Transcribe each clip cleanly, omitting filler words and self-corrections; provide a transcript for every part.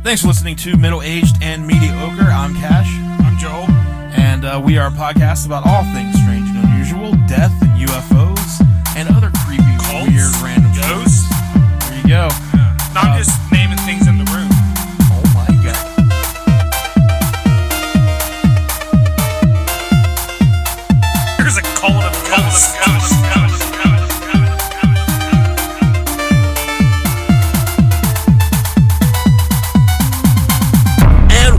Thanks for listening to Middle-Aged and Mediocre. I'm Cash. I'm Joel. And we are a podcast about all things strange and unusual, death and UFOs, and other creepy, Cults, weird, random ghosts. There you go. Yeah. No, I'm just naming things in the room. Oh my god. There's a cult of ghosts.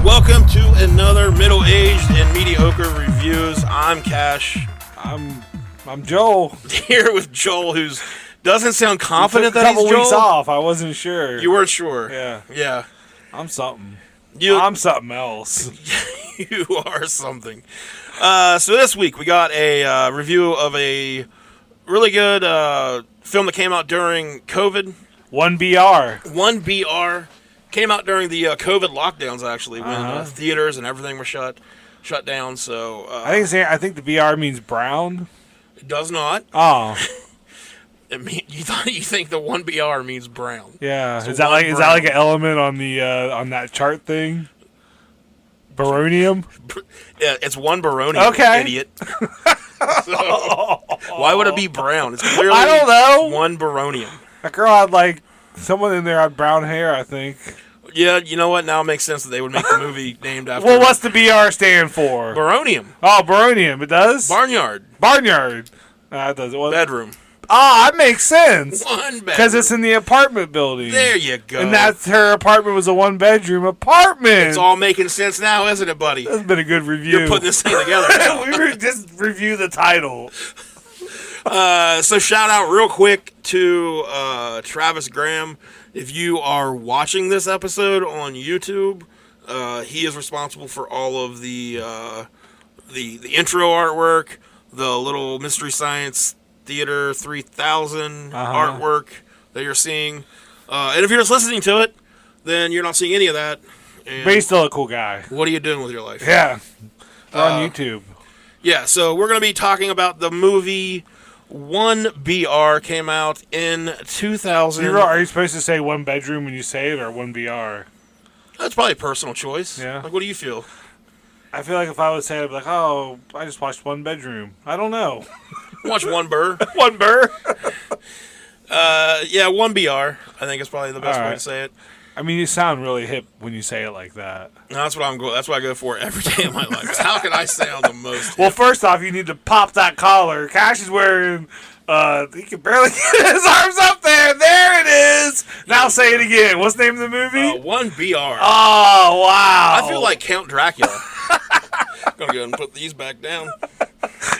Welcome to another Middle-Aged and Mediocre Reviews. I'm Cash. I'm Joel. Here with Joel, who doesn't sound confident that he's Joel. A couple weeks Joel. off. I wasn't sure. You weren't sure. Yeah. I'm something. I'm something else. You are something. So this week we got a review of a really good film that came out during COVID. 1BR. 1BR. Came out during the COVID lockdowns, actually, when theaters and everything were shut down. So I think the BR means brown. It does not. Oh, you think the 1BR means brown? yeah. So is that like an element on the on that chart thing? Baronium. Yeah, it's one baronium. Okay, idiot. So, why would it be brown? It's clearly I don't know. One baronium. That girl had someone in there had brown hair, I think. Yeah, you know what? Now it makes sense that they would make the movie named after. Well, what's the BR stand for? Baronium. Oh, baronium. It does? Barnyard. It does. Well, Bedroom. that makes sense. One bedroom. Because it's in the apartment building. There you go. And her apartment was a one-bedroom apartment. It's all making sense now, isn't it, buddy? That's been a good review. You're putting this thing together now. We just review the title. So shout out real quick to Travis Graham. If you are watching this episode on YouTube, he is responsible for all of the intro artwork, the little Mystery Science Theater 3000 artwork that you're seeing. And if you're just listening to it, then you're not seeing any of that. And but he's still a cool guy. what are you doing with your life? Yeah. We're on YouTube. Yeah, so we're going to be talking about the movie 1BR. Came out in 2000. Are you supposed to say one bedroom when you say it, or 1BR? That's probably a personal choice. Yeah. Like, what do you feel? I feel like if I would say it, I'd be like, oh, I just watched one bedroom. I don't know. Watch One Burr. One Burr? Yeah, 1BR. I think is probably the best way to say it. I mean, you sound really hip when you say it like that. No, that's what I'm going. That's what I go for every day of my life. How can I sound the most? Well, first off, you need to pop that collar. Cash is wearing. He can barely get his arms up there. There it is. Now say it again. What's the name of the movie? 1BR. Oh wow! I feel like Count Dracula. I'm gonna go ahead and put these back down.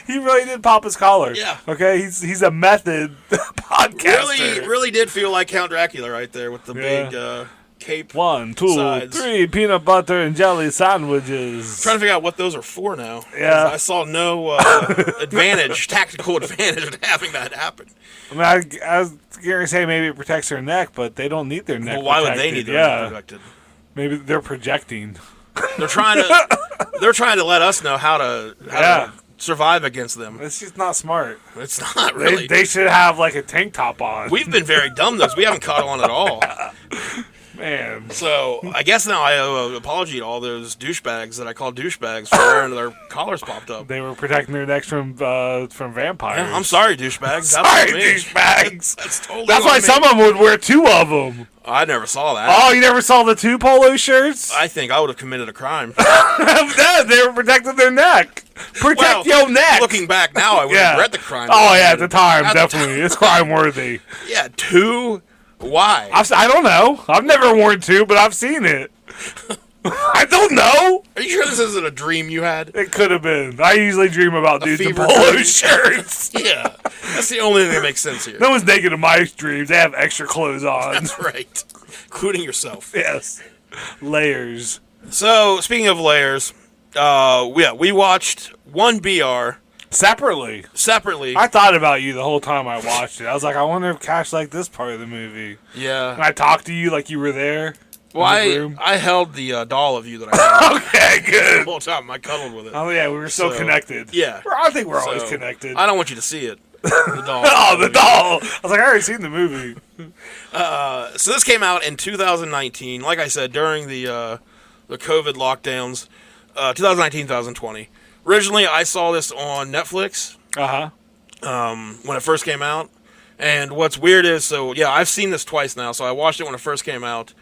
He really did pop his collar. Yeah. Okay, he's a method podcaster. Really did feel like Count Dracula right there with the big cape. 1, 2, sides. 3 peanut butter and jelly sandwiches. I'm trying to figure out what those are for now. Yeah. I saw no tactical advantage in having that happen. I mean, I was going to say maybe it protects their neck, but they don't need their neck Well, why protected. would they need their neck protected? Maybe they're projecting. They're trying to let us know how to survive against them. It's just not smart. It's not really. They should have a tank top on. We've been very dumb though. We haven't caught on at all. Man. So I guess now I owe an apology to all those douchebags that I call douchebags for wearing their collars popped up. They were protecting their necks from vampires. Yeah, I'm sorry, douchebags. Sorry, douchebags. That's totally. That's why some of them would wear two of them. I never saw that. Oh, you never saw the two polo shirts? I think I would have committed a crime. They were protecting their neck. Protect your neck. Looking back now, I would regret the crime. Oh yeah, at the time, definitely, it's crime worthy. Yeah, two. Why? I don't know. I've never worn two, but I've seen it. I don't know. Are you sure this isn't a dream you had? It could have been. I usually dream about dudes in fever polo dream. shirts. Yeah, that's the only thing that makes sense here. No one's naked in my dreams. They have extra clothes on. That's right, including yourself. Yes, layers. So speaking of layers, we watched 1BR. Separately. I thought about you the whole time I watched it. I was like, I wonder if Cash liked this part of the movie. Yeah. And I talked to you like you were there. Well, I held the doll of you that I had. Okay, good. The whole time I cuddled with it. Oh, yeah, we were so connected. Yeah. I think we're always connected. I don't want you to see it. The doll. Oh, the doll. I was like, I already seen the movie. So this came out in 2019. Like I said, during the COVID lockdowns, 2019, 2020. Originally, I saw this on Netflix. When it first came out. And what's weird is, I've seen this twice now. So I watched it when it first came out.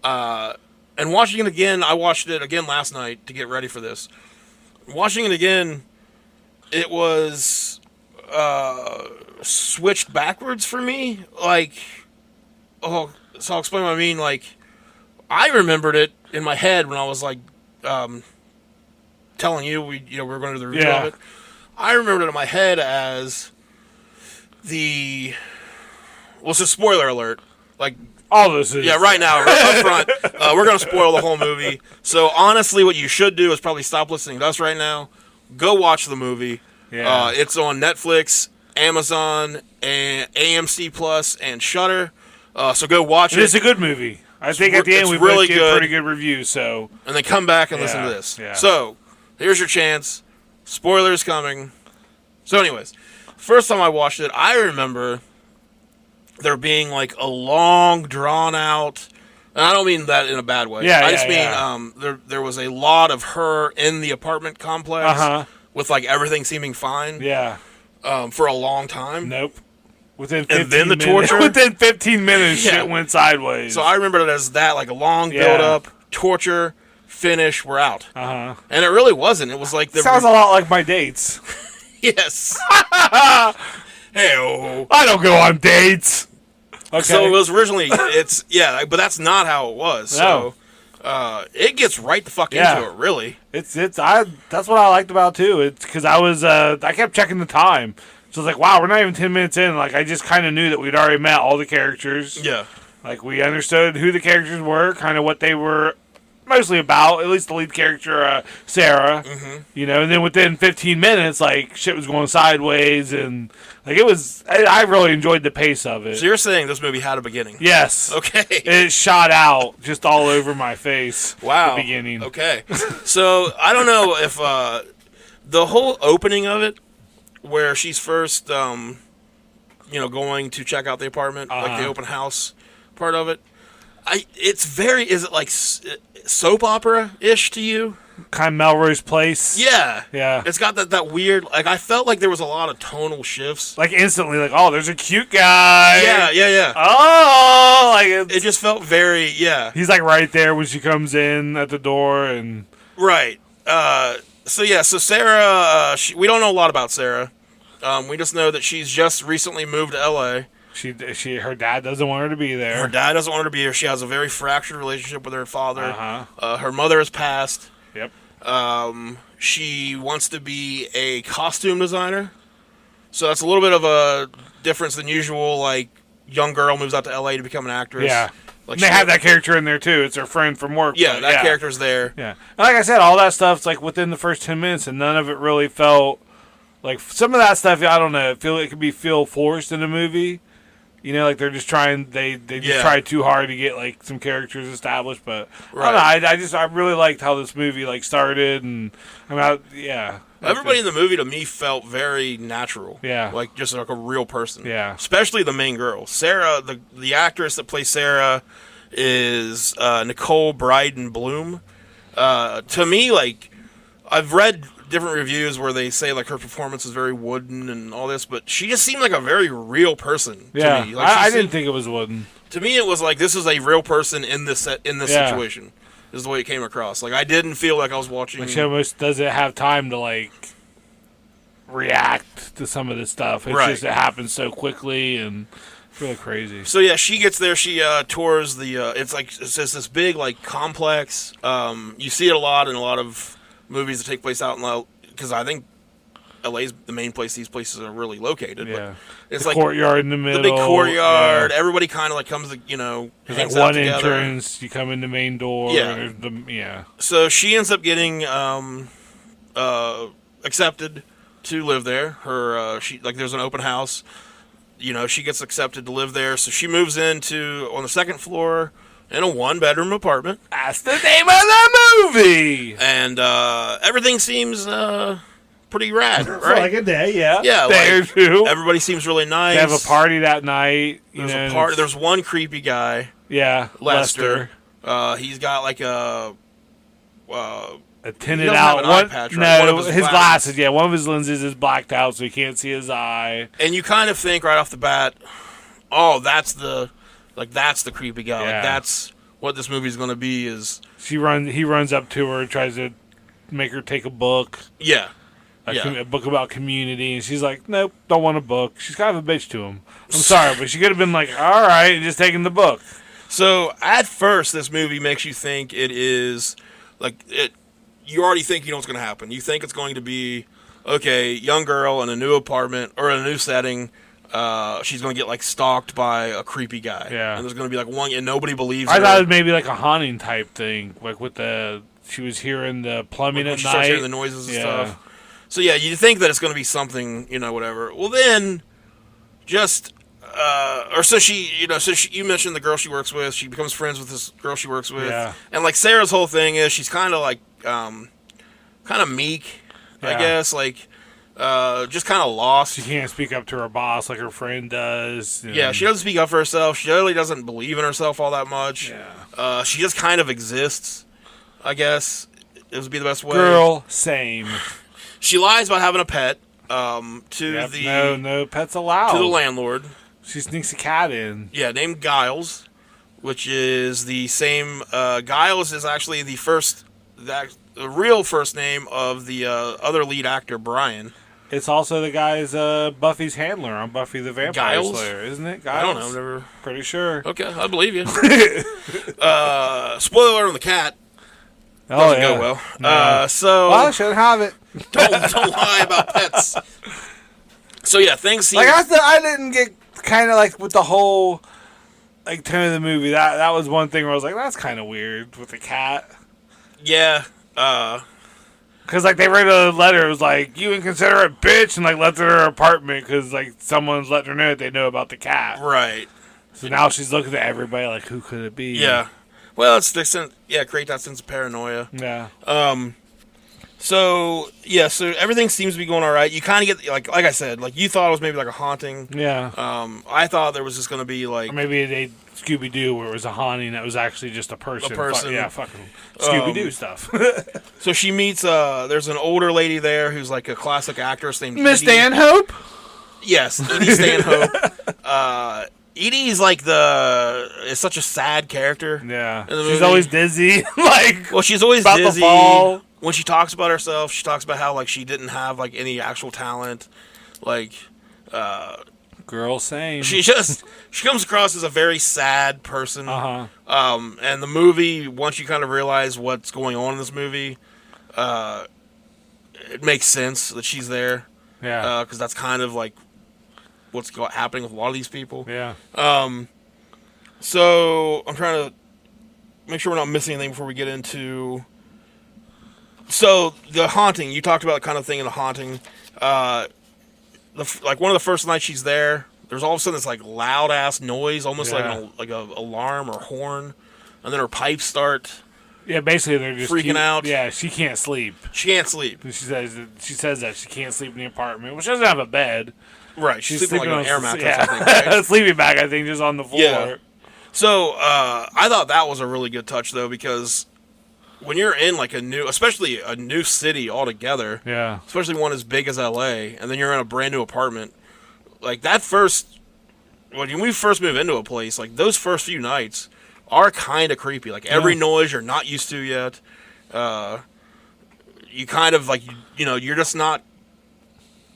And watching it again, I watched it again last night to get ready for this. Watching it again, it was switched backwards for me. So I'll explain what I mean. I remembered it in my head when I was telling you we were going to do the review of it. I remembered it in my head as it's a spoiler alert. All this is. Yeah, right now, up front, we're going to spoil the whole movie. So honestly, what you should do is probably stop listening to us right now. Go watch the movie. Yeah. It's on Netflix, Amazon, and AMC Plus, and Shudder. So go watch it. It's a good movie. I think at the end we really both gave pretty good reviews. So. And then come back and listen to this. Yeah. So here's your chance. Spoilers coming. So anyways, first time I watched it, I remember there being a long, drawn out, and I don't mean that in a bad way. I just mean there was a lot of her in the apartment complex with everything seeming fine. Yeah. For a long time. Nope. Within 15 and then the minutes, torture. Within 15 minutes, shit went sideways. So I remember it as that, a long build up, torture, finish, we're out. And it really wasn't. It was sounds a lot like my dates. Yes. Hey-oh. I don't go on dates. Okay. So it was originally, but that's not how it was. No. So it gets right the fuck into it, really. That's what I liked about it, too. It's because I kept checking the time. So I was like, wow, we're not even 10 minutes in. I just kind of knew that we'd already met all the characters. Yeah. We understood who the characters were, kind of what they were mostly about, at least the lead character, Sarah. Mm-hmm. And then within 15 minutes, shit was going sideways, and it was. I really enjoyed the pace of it. So you're saying this movie had a beginning? Yes. Okay. It shot out just all over my face. Wow. At the beginning. Okay. So I don't know if the whole opening of it, where she's first, going to check out the apartment, the open house part of it. Is it soap opera-ish to you? Kind of Melrose Place. Yeah. Yeah. It's got that weird, I felt like there was a lot of tonal shifts. Instantly, oh, there's a cute guy. Yeah. Oh, it just felt very, He's right there when she comes in at the door and. Right. So Sarah, we don't know a lot about Sarah. We just know that she's just recently moved to L.A. Her dad doesn't want her to be there. Her dad doesn't want her to be here. She has a very fractured relationship with her father. Her mother has passed. Yep. She wants to be a costume designer. So that's a little bit of a difference than usual. Young girl moves out to L.A. to become an actress. Yeah. They have that character in there, too. It's her friend from work. Yeah, that character's there. Yeah. And like I said, all that stuff's within the first 10 minutes, and none of it really felt... some of that stuff, I don't know, it could be forced in a movie. They're just trying, they just try too hard to get, some characters established, but, I don't know, I really liked how this movie, started, and, Everybody in the movie, to me, felt very natural. Yeah. Just a real person. Yeah. Especially the main girl. Sarah, the actress that plays Sarah is Nicole Bryden Bloom. To me, I've read different reviews where they say her performance is very wooden and all this, but she just seemed like a very real person to me. I didn't think it was wooden. To me, it was this is a real person in this situation. Is the way it came across. I didn't feel like I was watching. She almost doesn't have time to react to some of this stuff. It's just it happens so quickly and it's really crazy. So she gets there. She tours the. It's just this big complex. You see it a lot in a lot of movies that take place out in because I think LA's the main place these places are really located. Yeah, but it's the courtyard in the middle. The big courtyard. Yeah. Everybody kind of comes, There's one entrance. You come in the main door. Yeah. So she ends up getting accepted to live there. Her there's an open house. She gets accepted to live there. So she moves on the second floor in a 1-bedroom apartment. That's the name of the movie. And everything seems pretty rad, right? For like a day, yeah. Yeah, day or two. Everybody seems really nice. They have a party that night. There's one creepy guy. Yeah, Lester. He's got like a tinted out one. Patch, right? No, his glasses. Yeah, one of his lenses is blacked out, so you can't see his eye. And you kind of think right off the bat, oh, that's the creepy guy. Yeah. Like that's what this movie's going to be. Is he runs up to her, tries to make her take a book. Yeah. A book about community, and she's like, nope, don't want a book. She's kind of a bitch to him. I'm sorry, but she could have been like, all right, and just taking the book. So at first, this movie makes you think it is like it. You already think you know what's going to happen. You think it's going to be okay, young girl in a new apartment or in a new setting. She's going to get like stalked by a creepy guy. Yeah, and there's going to be like one, and nobody believes her. I thought it was maybe like a haunting type thing, like with she was hearing the plumbing at night. She starts hearing the noises and stuff. So yeah, you think that it's going to be something, whatever. Well, then, you mentioned the girl she works with. She becomes friends with this girl she works with. Yeah. And like Sarah's whole thing is she's kind of like, kind of meek, I guess. Like, just kind of lost. She can't speak up to her boss like her friend does. Yeah, she doesn't speak up for herself. She really doesn't believe in herself all that much. Yeah. She just kind of exists, I guess. It would be the best way. Girl, same. She lies about having a pet no pets allowed. To the landlord. She sneaks a cat in. Yeah, named Giles, which is the same. Giles is actually the real first name of the other lead actor, Brian. It's also the guy's Buffy's handler on Buffy the Vampire Slayer, isn't it? Giles? I don't know. I'm never pretty sure. Okay, I believe you. Spoiler on the cat. Doesn't go well. No. Well, I shouldn't have it. Don't lie about pets. So yeah, things seem like I didn't get kind of like with the whole like tone of the movie. That was one thing where I was like, that's kind of weird with the cat. Yeah. Because like they wrote a letter, it was like, you inconsiderate bitch, and like left her in her apartment because like someone's letting her know that they know about the cat. Right. So now she's looking at everybody like, who could it be? Yeah. Well, it's create that sense of paranoia. Yeah. So everything seems to be going all right. You kind of get like I said, like you thought it was maybe like a haunting. Yeah. I thought there was just going to be like, or maybe they Scooby Doo where it was a haunting that was actually just a person. Fucking Scooby Doo stuff. So she meets there's an older lady there who's like a classic actress named Miss Edie. Stanhope. Yes, Edie Stanhope. Edie's like is such a sad character. Yeah, she's always dizzy. She's always about dizzy. To fall. When she talks about herself, she talks about how like she didn't have like any actual talent. Like, girl, same. She comes across as a very sad person. And the movie, once you kind of realize what's going on in this movie, it makes sense that she's there. Yeah, because that's kind of like what's happening with a lot of these people. Yeah. So I'm trying to make sure we're not missing anything before we get into. So the haunting, you talked about the kind of thing in the haunting. Like one of the first nights she's there, there's all of a sudden this like loud ass noise, almost like a alarm or horn, and then her pipes start. Yeah, basically they're just freaking out. Yeah, she can't sleep. She can't sleep. She says that she can't sleep in the apartment, which doesn't have a bed. Right, she's sleeping like an air mattress. I think, right? Sleeping bag, I think, just on the floor. Yeah. So I thought that was a really good touch though, because when you're in like especially a new city altogether, especially one as big as LA, and then you're in a brand new apartment, like when we first move into a place, like those first few nights are kind of creepy. Like every noise you're not used to yet. You kind of like, you're just not,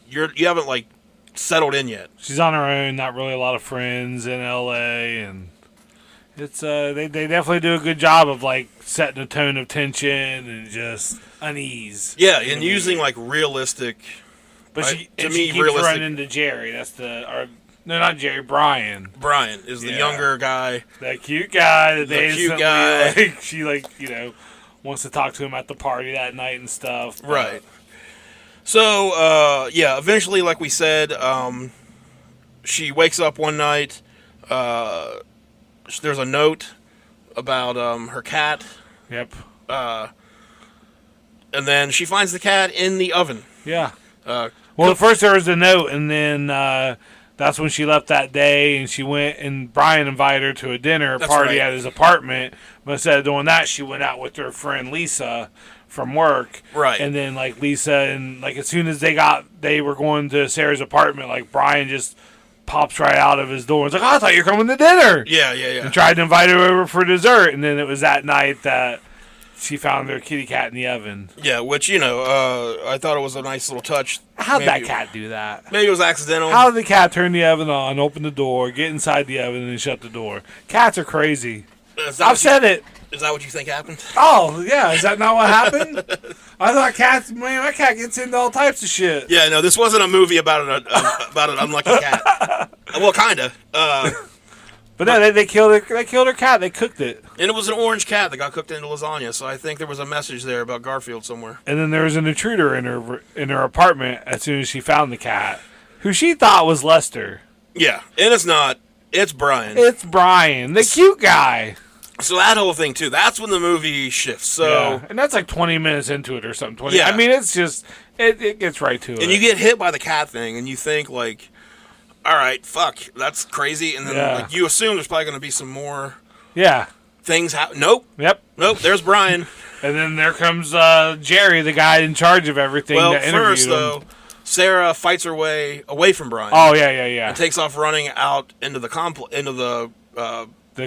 you haven't like settled in yet. She's on her own, not really a lot of friends in LA, and it's they definitely do a good job of like setting a tone of tension and just unease. Yeah, and using like realistic. But she keeps running into Jerry. Not Jerry. Brian. Brian is the younger guy. That cute guy. The cute guy. She wants to talk to him at the party that night and stuff. Right. So eventually, like we said, she wakes up one night. There's a note about her cat. Yep. And then she finds the cat in the oven. Yeah. Well, at first there was a note, and then that's when she left that day, and she went, and Brian invited her to a dinner party at his apartment. But instead of doing that, she went out with her friend Lisa from work. Right. And then, like, Lisa, and, like, as soon as they were going to Sarah's apartment, like, Brian just pops right out of his door and is like, oh, I thought you were coming to dinner. Yeah. And tried to invite her over for dessert. And then it was that night that she found their kitty cat in the oven. Yeah, which, I thought it was a nice little touch. How'd that cat do that? Maybe it was accidental. How did the cat turn the oven on, open the door, get inside the oven, and then shut the door? Cats are crazy. I've said it. Is that what you think happened? Oh, yeah. Is that not what happened? I thought cats, man, my cat gets into all types of shit. Yeah, no, this wasn't a movie about an unlucky cat. Well, kind of. But no, they killed her cat. They cooked it. And it was an orange cat that got cooked into lasagna, so I think there was a message there about Garfield somewhere. And then there was an intruder in her apartment as soon as she found the cat, who she thought was Lester. Yeah, and it's not. It's Brian. It's Brian, the cute guy. So that whole thing, too, that's when the movie shifts. So, yeah. And that's like 20 minutes into it or something. Yeah. I mean, it's just, it gets right to it. And you get hit by the cat thing, and you think, like, all right, fuck, that's crazy. And then like, you assume there's probably going to be some more things happen. Nope. Yep. Nope, there's Brian. And then there comes Jerry, the guy in charge of everything that interviewed first, though, Sarah fights her way away from Brian. Oh, yeah. And takes off running out into the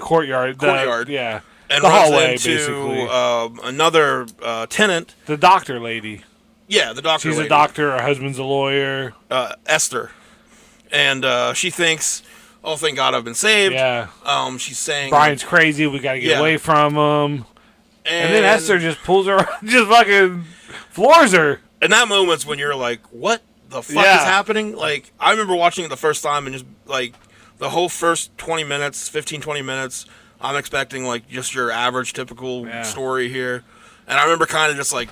courtyard. And the runs hallway, into basically. Another tenant. The doctor lady. Yeah, the doctor lady. She's a doctor. Her husband's a lawyer. Esther. And she thinks, oh, thank God I've been saved. Yeah. She's saying, Brian's crazy. We got to get away from him. And then Esther just pulls her, just fucking floors her. And that moment's when you're like, what the fuck is happening? Like, I remember watching it the first time and just, like, the whole first 20 minutes, I'm expecting, like, just your average, typical story here. And I remember kind of just, like...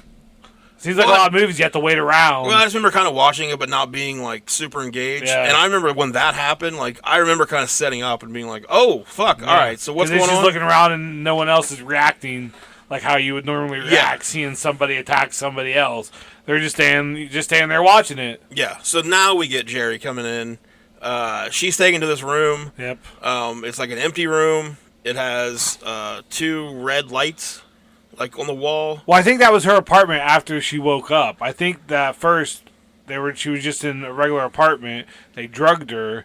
Seems like a lot of movies you have to wait around. Well, I just remember kind of watching it, but not being, like, super engaged. Yeah. And I remember when that happened, like, I remember kind of setting up and being like, oh, fuck, all right, so what's going on? She's looking around and no one else is reacting like how you would normally react seeing somebody attack somebody else. They're just standing there watching it. Yeah, so now we get Jerry coming in. She's taken to this room. Yep. It's like an empty room. It has 2 red lights, like on the wall. Well, I think that was her apartment after she woke up. I think that first she was just in a regular apartment. They drugged her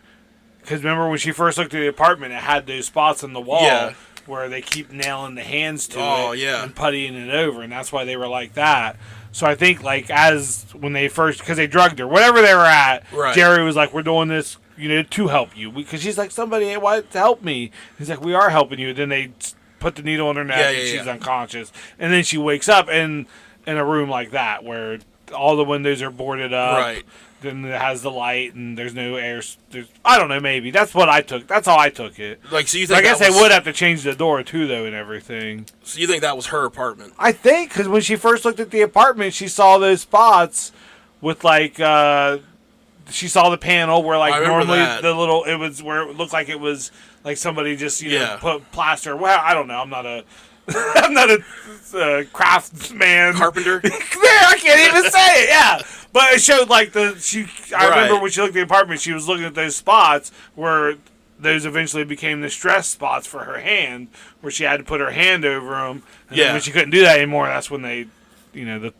because remember when she first looked at the apartment, it had those spots on the wall where they keep nailing the hands to it and puttying it over, and that's why they were like that. So I think like when they first, because they drugged her, whatever they were at, Jerry was like, we're doing this, to help you. Because she's like, somebody wanted to help me. He's like, we are helping you. Then they put the needle in her neck and she's unconscious. And then she wakes up in a room like that where all the windows are boarded up. Right. Then it has the light and there's no air. I don't know, maybe. That's what I took. That's how I took it. Like, so you think I guess they would have to change the door too, though, and everything. So you think that was her apartment? I think, because when she first looked at the apartment, she saw those spots with, like, she saw the panel where, like, normally the little, it was where it looked like it was, like, somebody just, put plaster. Well, I don't know. I'm not a craftsman. Carpenter? I can't even say it, yeah. But it showed, like, I remember when she looked at the apartment, she was looking at those spots where those eventually became the stress spots for her hand, where she had to put her hand over them. And then when she couldn't do that anymore, that's when they, the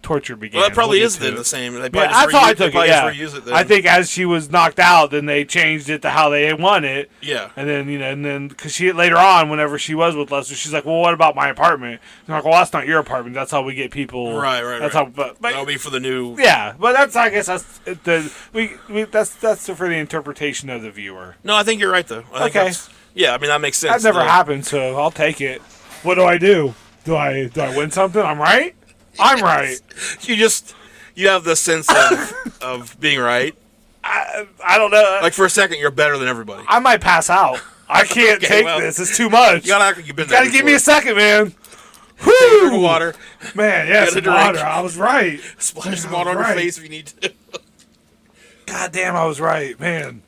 torture began. Well, that probably is the same. That's how I took it, I think as she was knocked out, then they changed it to how they want it. Yeah. And then, because she, later on, whenever she was with Lester, she's like, well, what about my apartment? And they're like, well, that's not your apartment. That's how we get people. Right. That's how, but that'll be for the new. Yeah, but that's, I guess, that's that's for the interpretation of the viewer. No, I think you're right, though. Okay. Yeah, I mean, that makes sense. That never happened, so I'll take it. What do I do? Do I win something? I'm right? I'm right. You have the sense of being right. I don't know. Like, for a second, you're better than everybody. I might pass out. I can't take this. It's too much. You gotta act like you've been there before. Give me a second, man. Whoo! Water. Man, yeah, some water. I was right. Splash some water on your face if you need to. God damn, I was right, man.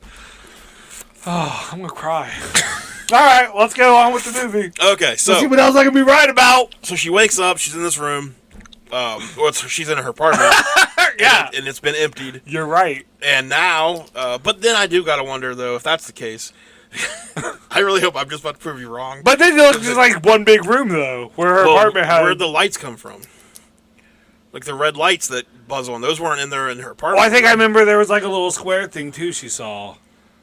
Oh, I'm gonna cry. All right, let's go on with the movie. Okay, so let's see what else I can be right about. So she wakes up. She's in this room. she's in her apartment. Yeah. And it's been emptied. You're right. And now, but then I do gotta wonder though if that's the case. I really hope I'm just about to prove you wrong. But then it looks just like one big room though, where her apartment had. Where'd the lights come from? Like the red lights that buzz on, those weren't in there in her apartment. Well, I think I remember there was like a little square thing too she saw,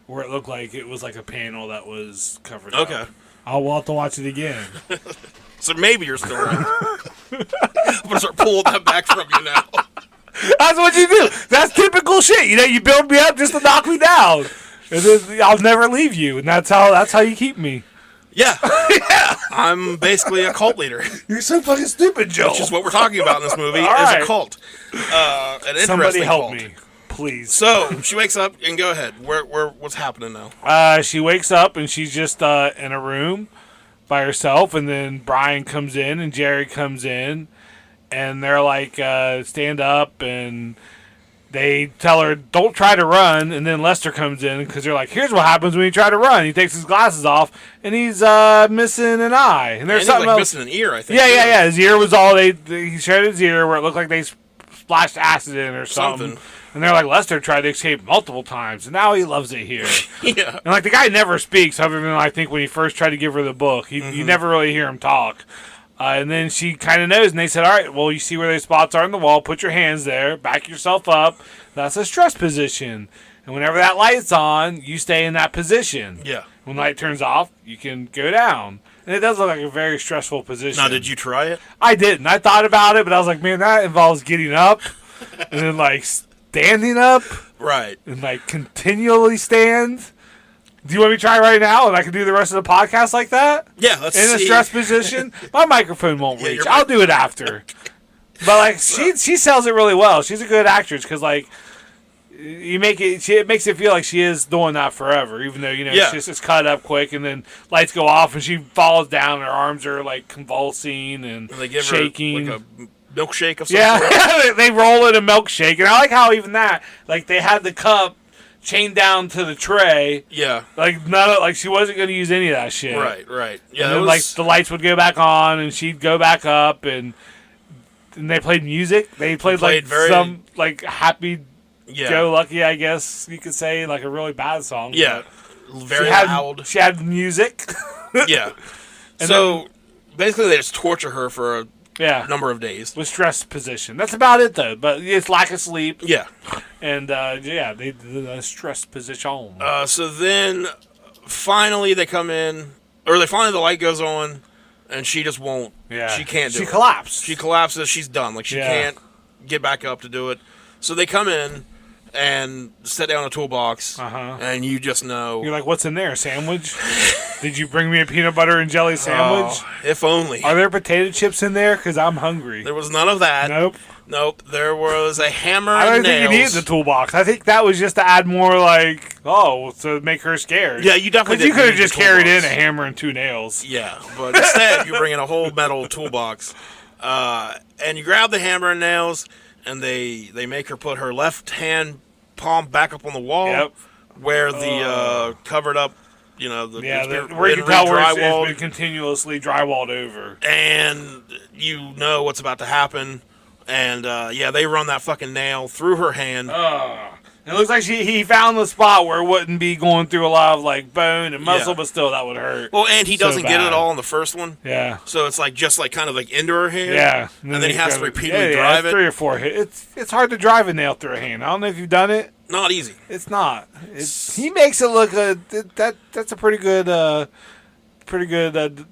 where it looked like it was like a panel that was covered up. Okay. We'll have to watch it again. So maybe you're still right. I'm gonna start pulling that back from you now. That's what you do. That's typical shit. You know, you build me up just to knock me down, and then I'll never leave you, and that's how you keep me. Yeah. Yeah. I'm basically a cult leader. You're so fucking stupid, Joe. Which is what we're talking about in this movie, is right. a cult. An interesting Somebody help cult. me, please. So, she wakes up, and go ahead. What's happening now? She wakes up, and she's just in a room by herself, and then Brian comes in, and Jerry comes in, and they're like, stand up, and they tell her, don't try to run, and then Lester comes in, because they're like, here's what happens when you try to run. He takes his glasses off, and he's missing an eye. And there's something else. Missing an ear, I think. Yeah. His ear was all, he showed his ear where it looked like they splashed acid in or something. And they're like, Lester tried to escape multiple times, and now he loves it here. Yeah. And like the guy never speaks, other than I think when he first tried to give her the book. You never really hear him talk. And then she kind of knows, and they said, all right, well, you see where those spots are on the wall, put your hands there, back yourself up. That's a stress position. And whenever that light's on, you stay in that position. Yeah. When the light turns off, you can go down. And it does look like a very stressful position. Now, did you try it? I didn't. I thought about it, but I was like, man, that involves getting up and then, like, standing up. Right. And, like, continually stand. Do you want me to try right now, and I can do the rest of the podcast like that? Yeah, let's see. In a stress position? My microphone won't reach. I'll do it after. But, like, she sells it really well. She's a good actress because, like, it makes it feel like she is doing that forever, even though, she's just cut up quick, and then lights go off, and she falls down, and her arms are, like, convulsing and they give shaking. her, like, a milkshake of some sort. Yeah, they roll in a milkshake, and I like how even that, like, they had the cup chained down to the tray. Yeah. Like, she wasn't going to use any of that shit. Right. Yeah, and then, like, the lights would go back on, and she'd go back up, and they played music. They played some, like, happy... Yeah. Go Lucky, I guess you could say, like a really bad song. Yeah. Very loud. She had music. Yeah. So, basically, they just torture her for a number of days. With stress position. That's about it, though. But it's lack of sleep. Yeah. And, the stress position. So then, finally, they come in, or the light goes on, and she just won't. Yeah. She can't do it. She collapsed. She collapses. She's done. Like, she can't get back up to do it. So they come in and set down a toolbox, and you just know. You're like, what's in there? A sandwich? Did you bring me a peanut butter and jelly sandwich? Oh, if only. Are there potato chips in there? Because I'm hungry. There was none of that. Nope. There was a hammer and nails. I don't think you needed the toolbox. I think that was just to add more, like, to make her scared. Yeah, you definitely did. Because you could have just carried in a hammer and 2 nails. Yeah, but instead you bring in a whole metal toolbox. And you grab the hammer and nails, and they make her put her left hand palm back up on the wall, where the covered up, where you can tell where it's been continuously drywalled over, and you know what's about to happen, and they run that fucking nail through her hand. It looks like he found the spot where it wouldn't be going through a lot of like bone and muscle, but still that would hurt. Well, and he doesn't get it all in the first one. Yeah. So it's like just like kind of like into her hand. Yeah. And then he has to repeatedly drive it. 3 or 4 hits. It's hard to drive a nail through a hand. I don't know if you've done it. Not easy. It's not. He makes it look that's a pretty good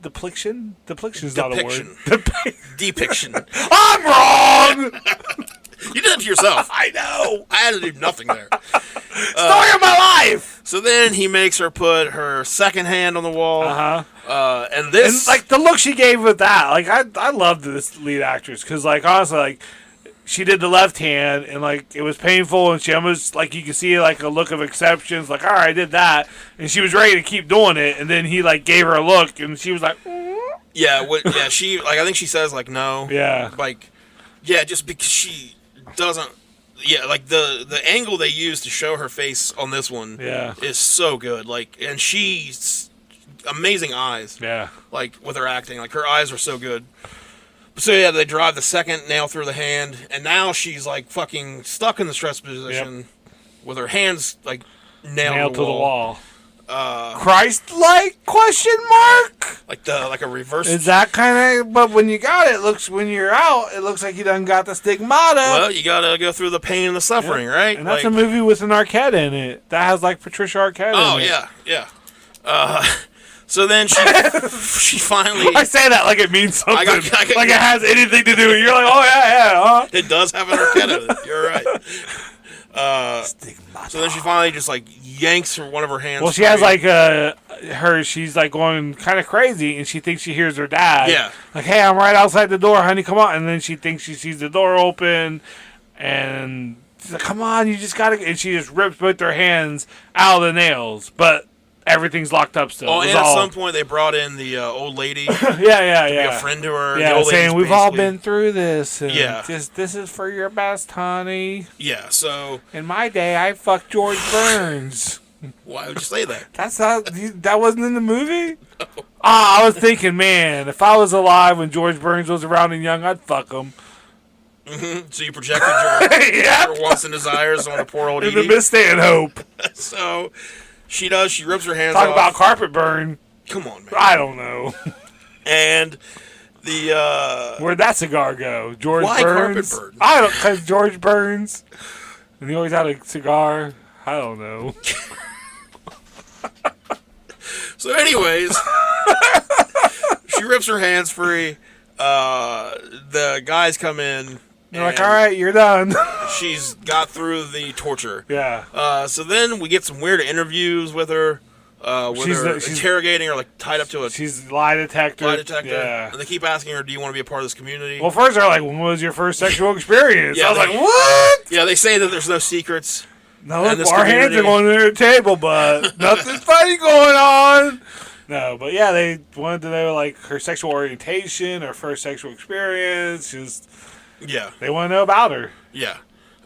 depiction. Depiction's not a word. Depiction. I'm wrong. You did it to yourself. I know. I had to do nothing there. Story of my life. So then he makes her put her second hand on the wall. And this, and like the look she gave with that, like I loved this lead actress because like honestly, like she did the left hand and like it was painful and she almost like you could see like a look of acceptance, like all right, I did that, and she was ready to keep doing it, and then he like gave her a look and she was like, she like I think she says like no, just because she doesn't. Yeah, like the angle they use to show her face on this one is so good. Like, and she's amazing eyes. Yeah. Like with her acting, like her eyes are so good. So yeah, they drive the second nail through the hand, and now she's like fucking stuck in the stress position with her hands like nailed to the wall. Christ-like question mark? Like a reverse. Is that kind of? But when you got it, when you're out, it looks like you done got the stigmata. Well, you gotta go through the pain and the suffering, right? And that's a movie with an Arquette in it. That has like Patricia Arquette in it. Oh yeah. So then she finally. I say that like it means something. Like it has anything to do with it. You're like, oh yeah. It does have an Arquette in it. You're right. So then she finally just like yanks one of her hands. Well, she has like she's like going kind of crazy, and she thinks she hears her dad. Yeah. Like, hey, I'm right outside the door, honey, come on. And then she thinks she sees the door open, and she's like, come on, you just gotta. And she just rips both her hands out of the nails, but everything's locked up still. Oh, and at some point they brought in the old lady. yeah. Be a friend to her. Yeah, saying we've all been through this. And yeah. This is for your best, honey. Yeah. So in my day, I fucked George Burns. Why would you say that? That's not. That wasn't in the movie. No. I was thinking, man, if I was alive when George Burns was around and young, I'd fuck him. Mm-hmm. So you projected your wants and desires on a poor old Edie. In the Stanhope. So. She does. She rips her hands off. Talk about carpet burn. Come on, man. I don't know. And the where'd that cigar go? George why Burns. Carpet burn? I don't. Because George Burns, and he always had a cigar. I don't know. So, anyways, she rips her hands free. The guys come in. They're like, all right, you're done. She's got through the torture. Yeah. So then we get some weird interviews with her. Where she's interrogating her, like tied up to a. She's lie detector. Yeah. And they keep asking her, "Do you want to be a part of this community?" Well, first they're like, "When was your first sexual experience?" Yeah, I was like, "What?" Yeah, they say that there's no secrets. No, our hands are going to the table, but nothing funny going on. No, but yeah, they wanted to know like her sexual orientation, her first sexual experience, just. Yeah. They want to know about her. Yeah.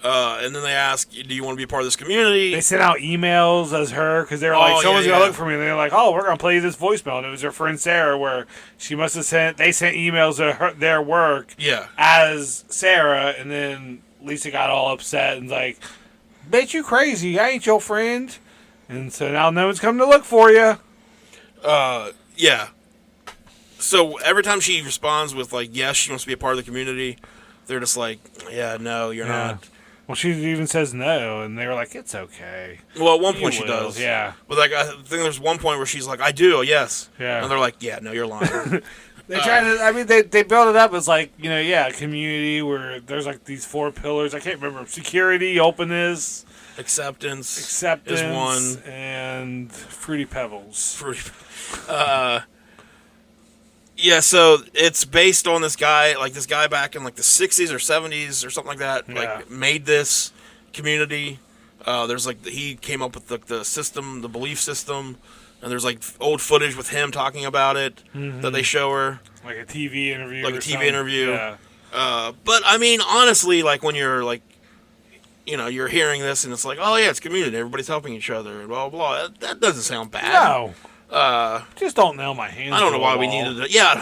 And then they ask, do you want to be a part of this community? They sent out emails as her because they were like, someone's going to look for me. And they're like, oh, we're going to play you this voicemail. And it was her friend Sarah where she must have they sent emails to their work as Sarah. And then Lisa got all upset and like, bitch, you crazy. I ain't your friend. And so now no one's coming to look for you. Yeah. So every time she responds with like, yes, she wants to be a part of the community, they're just like, yeah, no, you're not. Well, she even says no, and they were like, it's okay. Well, at one point she does. Yeah. But like, I think there's one point where she's like, I do, yes. Yeah. And they're like, yeah, no, you're lying. They try to, I mean, they build it up as like, you know, yeah, community where there's like these 4 pillars. I can't remember. Security, openness. Acceptance is one. And Fruity Pebbles. Yeah, so it's based on this guy back in like the 60s or 70s or something like that, like made this community. There's like he came up with the system, the belief system, and there's like old footage with him talking about it that they show her, like a TV interview. Yeah. But I mean, honestly, like when you're like, you know, you're hearing this and it's like, oh yeah, it's community, everybody's helping each other, and blah blah. That doesn't sound bad. No. Just don't nail my hands. I don't know why we needed it. Yeah.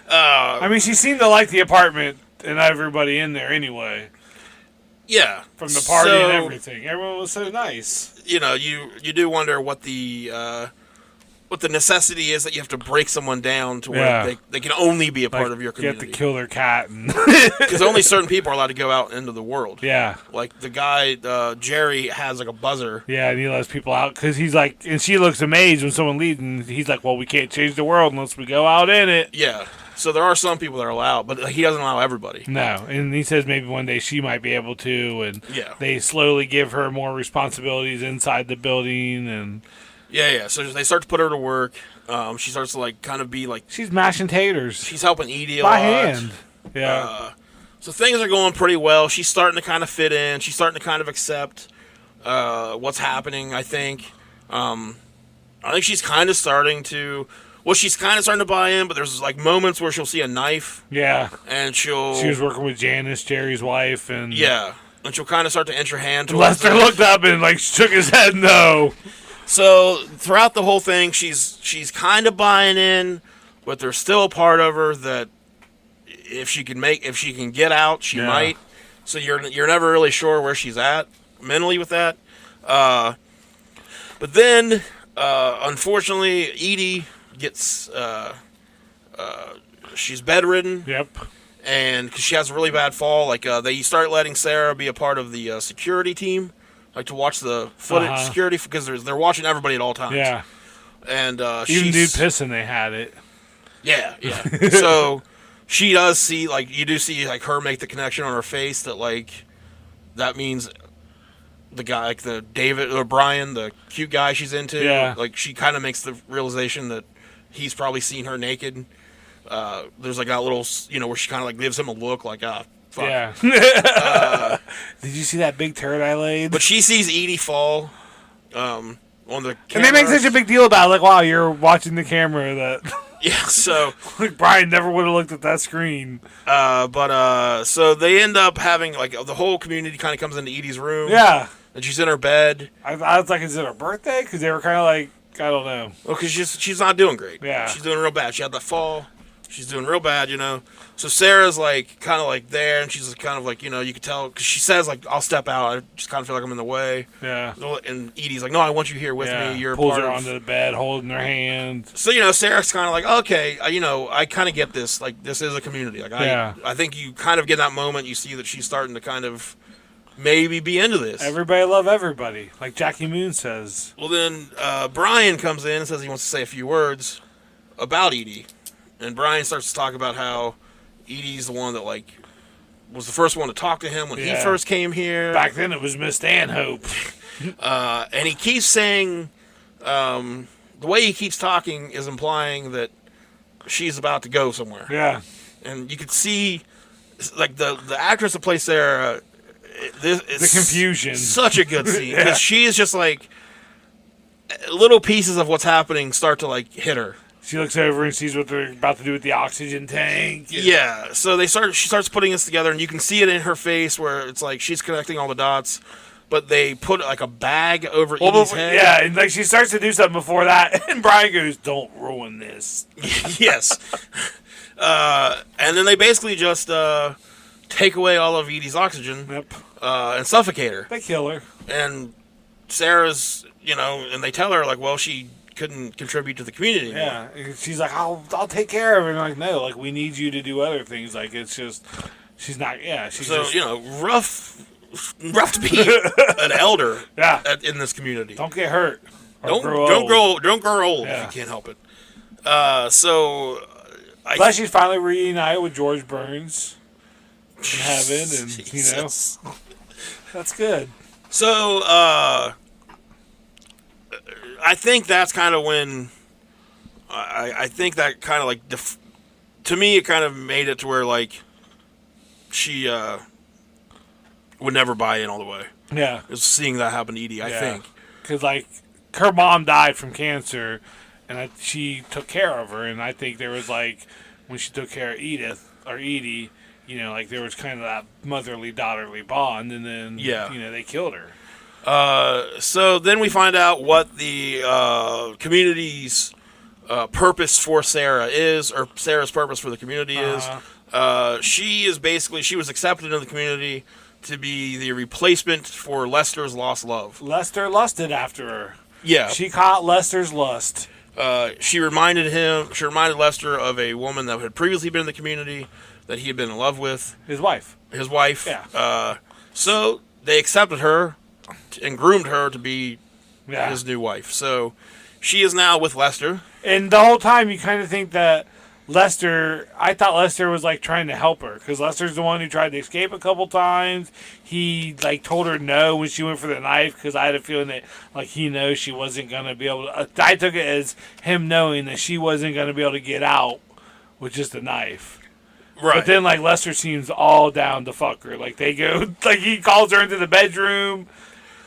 I mean, she seemed to like the apartment and everybody in there anyway. Yeah. From the party and everything. Everyone was so nice. You know, you do wonder what the necessity is that you have to break someone down to where they can only be a part of your community. You have to kill their cat. Because only certain people are allowed to go out into the world. Yeah. Like the guy, Jerry, has like a buzzer. Yeah, and he lets people out because he's like, and she looks amazed when someone leaves, and he's like, well, we can't change the world unless we go out in it. Yeah. So there are some people that are allowed, but he doesn't allow everybody. No, and he says maybe one day she might be able to, and they slowly give her more responsibilities inside the building, and... Yeah. So they start to put her to work. She starts to like kind of be like she's mashing taters. She's helping Edie by hand. Yeah. So things are going pretty well. She's starting to kind of fit in. She's starting to kind of accept what's happening. I think. I think she's kind of starting to. Well, she's kind of starting to buy in, but there's like moments where she'll see a knife. Yeah. And she was working with Janice, Jerry's wife, and and she'll kind of start to inch her hand towards Lester looked up and like shook his head no. So throughout the whole thing, she's kind of buying in, but there's still a part of her that if she can get out, she might. So you're never really sure where she's at mentally with that. But then, unfortunately, Edie gets she's bedridden. Yep. And because she has a really bad fall, like they start letting Sarah be a part of the security team, like to watch the footage security, because they're watching everybody at all times. Yeah. And even dude pissing, they had it. Yeah. So she does see, like, you do see like her make the connection on her face that like that means the guy, like the David or Brian, the cute guy she's into. Yeah. Like she kind of makes the realization that he's probably seen her naked. There's like that little, where she kind of like gives him a look like, fuck. Yeah. Did you see that big turd I laid? But she sees Edie fall on the camera. And they make such a big deal about it. Like, wow, you're watching the camera that... Yeah, so... like, Brian never would have looked at that screen. So they end up having, like, the whole community kind of comes into Edie's room. Yeah. And she's in her bed. I was like, is it her birthday? Because they were kind of like, I don't know. Well, because she's not doing great. Yeah. She's doing real bad. She had that fall. She's doing real bad, So Sarah's, like, kind of, like, there, and she's kind of, like, you could tell, because she says, like, I'll step out. I just kind of feel like I'm in the way. Yeah. And Edie's like, no, I want you here with me. You're pulls part her of... onto the bed, holding her hand. So, Sarah's kind of like, okay, I kind of get this. Like, this is a community. Like, I think you kind of get that moment. You see that she's starting to kind of maybe be into this. Everybody love everybody, like Jackie Moon says. Well, then Brian comes in and says he wants to say a few words about Edie. And Brian starts to talk about how Edie's the one that, like, was the first one to talk to him when he first came here. Back then it was Miss Stanhope. And he keeps saying, the way he keeps talking is implying that she's about to go somewhere. Yeah. And you could see, like, the actress that plays Sarah, the confusion. Such a good scene. Because she is just, like, little pieces of what's happening start to, like, hit her. She looks over and sees what they're about to do with the oxygen tank. Yeah, so she starts putting this together, and you can see it in her face where it's like she's connecting all the dots, but they put like a bag over Edie's head. Yeah, and like she starts to do something before that, and Brian goes, "Don't ruin this." Yes. And then they basically just take away all of Edie's oxygen. Yep. And suffocate her. They kill her. And Sarah's, and they tell her, like, well, she couldn't contribute to the community anymore. Yeah, she's like, I'll take care of it. And I'm like, no, like, we need you to do other things. Like, it's just, she's not, she's so, just... rough to be an elder in this community. Don't get hurt. Don't grow old if you can't help it. Glad she's finally reunited with George Burns in heaven, and, that's good. So, I think that's kind of when I think that kind of like to me it kind of made it to where like she would never buy in all the way. Yeah, just seeing that happen to Edie, I think, because like her mom died from cancer, and she took care of her, and I think there was like when she took care of Edie, like there was kind of that motherly daughterly bond, and then they killed her. So then we find out what the community's purpose for Sarah is, or Sarah's purpose for the community is. She was accepted in the community to be the replacement for Lester's lost love. Lester lusted after her. Yeah. She caught Lester's lust. She reminded Lester of a woman that had previously been in the community that he had been in love with. His wife. Yeah. So they accepted her and groomed her to be his new wife. So she is now with Lester. And the whole time you kind of think that I thought Lester was like trying to help her, because Lester's the one who tried to escape a couple times. He like told her no when she went for the knife, because I had a feeling that like he knows she wasn't going to be able to. I took it as him knowing that she wasn't going to be able to get out with just a knife. Right. But then like Lester seems all down to fuck her. Like they go, like he calls her into the bedroom.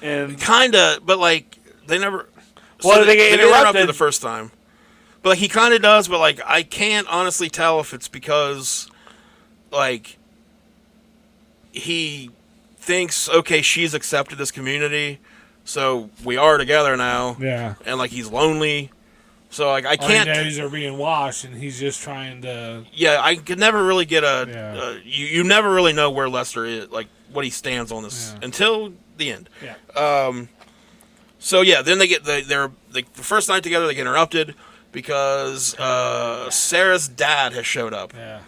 And kinda, but like they never. Well, they get interrupted. Interrupted the first time, but like, he kind of does. But like, I can't honestly tell if it's because, like, he thinks, okay, she's accepted this community, so we are together now. Yeah. And like he's lonely, So like I All can't. he knows are being washed, and he's just trying to. Yeah, I could never really get you never really know where Lester is, like what he stands on this until the end. Yeah. So yeah, then they get the first night together. They get interrupted because Sarah's dad has showed up. Yeah.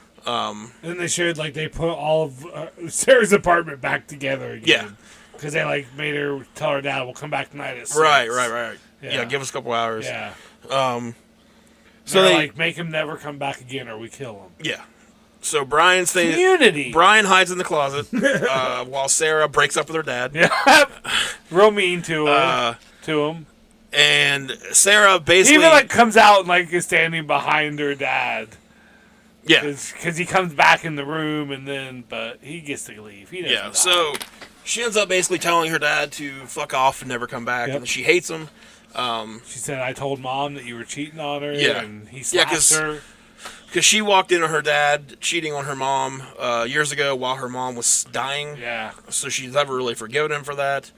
Then they showed like they put all of Sarah's apartment back together again. Yeah. Because they like made her tell her dad, "We'll come back tonight at 6." Right. Yeah, give us a couple hours. Yeah. So they like make him never come back again, or we kill him. Yeah. So Brian stays. Community. Brian hides in the closet while Sarah breaks up with her dad. Yeah. Real mean to him. And Sarah basically He even like comes out and like is standing behind her dad. Yeah. Because he comes back in the room but he gets to leave. He doesn't die. So she ends up basically telling her dad to fuck off and never come back, and she hates him. She said, "I told Mom that you were cheating on her," and he slapped her. Because she walked in on her dad cheating on her mom years ago while her mom was dying. Yeah. So she's never really forgiven him for that.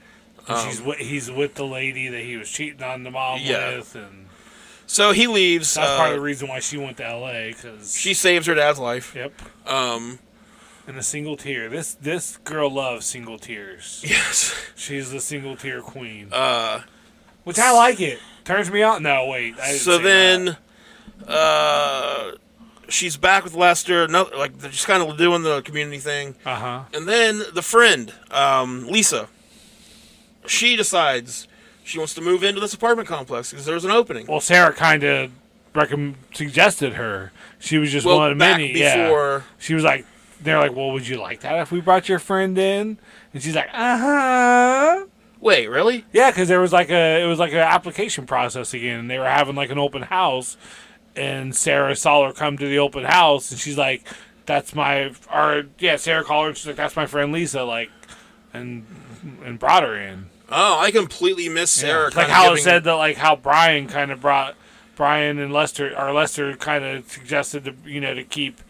He's with the lady that he was cheating on the mom with, and so he leaves. That's part of the reason why she went to L.A. because she saves her dad's life. Yep. And a single tear. This girl loves single tears. Yes. She's the single tear queen. Which I like it. Turns me on. No, wait. So then, she's back with Lester. No, like they're just kind of doing the community thing. And then the friend, Lisa, she decides she wants to move into this apartment complex because there's an opening. Well, Sarah kind of suggested her. She was just one of many. Before she was like, they're like, well, would you like that if we brought your friend in? And she's like, uh-huh. Wait, really? Yeah, because it was like an application process again, and they were having like an open house, and Sarah saw her come to the open house, and she's like, Sarah called her, and she's like, that's my friend Lisa, like, and brought her in. Oh, I completely missed Sarah. Like how it said that, like how Brian kind of brought Brian and Lester kind of suggested to keep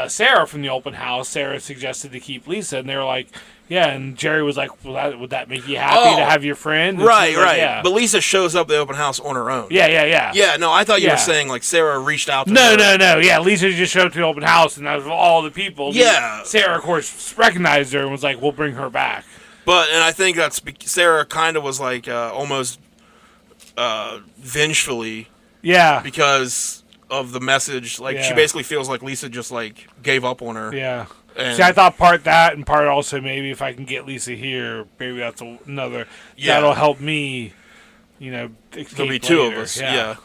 Sarah from the open house. Sarah suggested to keep Lisa, and they were like, yeah, and Jerry was like, well, would that make you happy to have your friend? And right. Yeah. But Lisa shows up at the open house on her own. Yeah. Yeah, no, I thought you were saying, like, Sarah reached out to her. No. Yeah, Lisa just showed up to the open house, and out of all the people, Sarah, of course, recognized her and was like, we'll bring her back. And I think that's Sarah kind of was like almost vengefully. Yeah. Because of the message. Like, she basically feels like Lisa just, like, gave up on her. Yeah. See, I thought part that and part also maybe if I can get Lisa here, maybe that's another. Yeah. That'll help me, There'll be two of us. Yeah.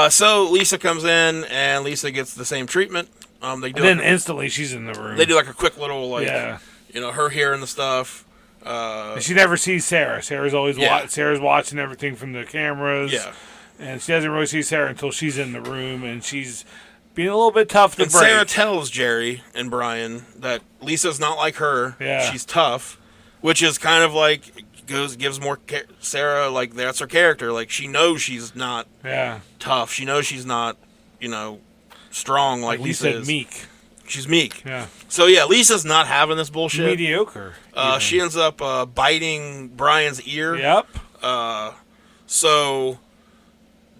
So Lisa comes in and Lisa gets the same treatment. Then instantly she's in the room. They do like a quick little her hearing the stuff. And she never sees Sarah. Sarah's always Sarah's watching everything from the cameras. Yeah. And she doesn't really see Sarah until she's in the room and she's being a little bit tough to break. Sarah tells Jerry and Brian that Lisa's not like her. Yeah. She's tough, which is kind of like gives more Sarah, like, that's her character. Like, she knows she's not tough. She knows she's not, strong like Lisa is. Meek. She's meek. Yeah. So, yeah, Lisa's not having this bullshit. Mediocre. She ends up biting Brian's ear. Yep. So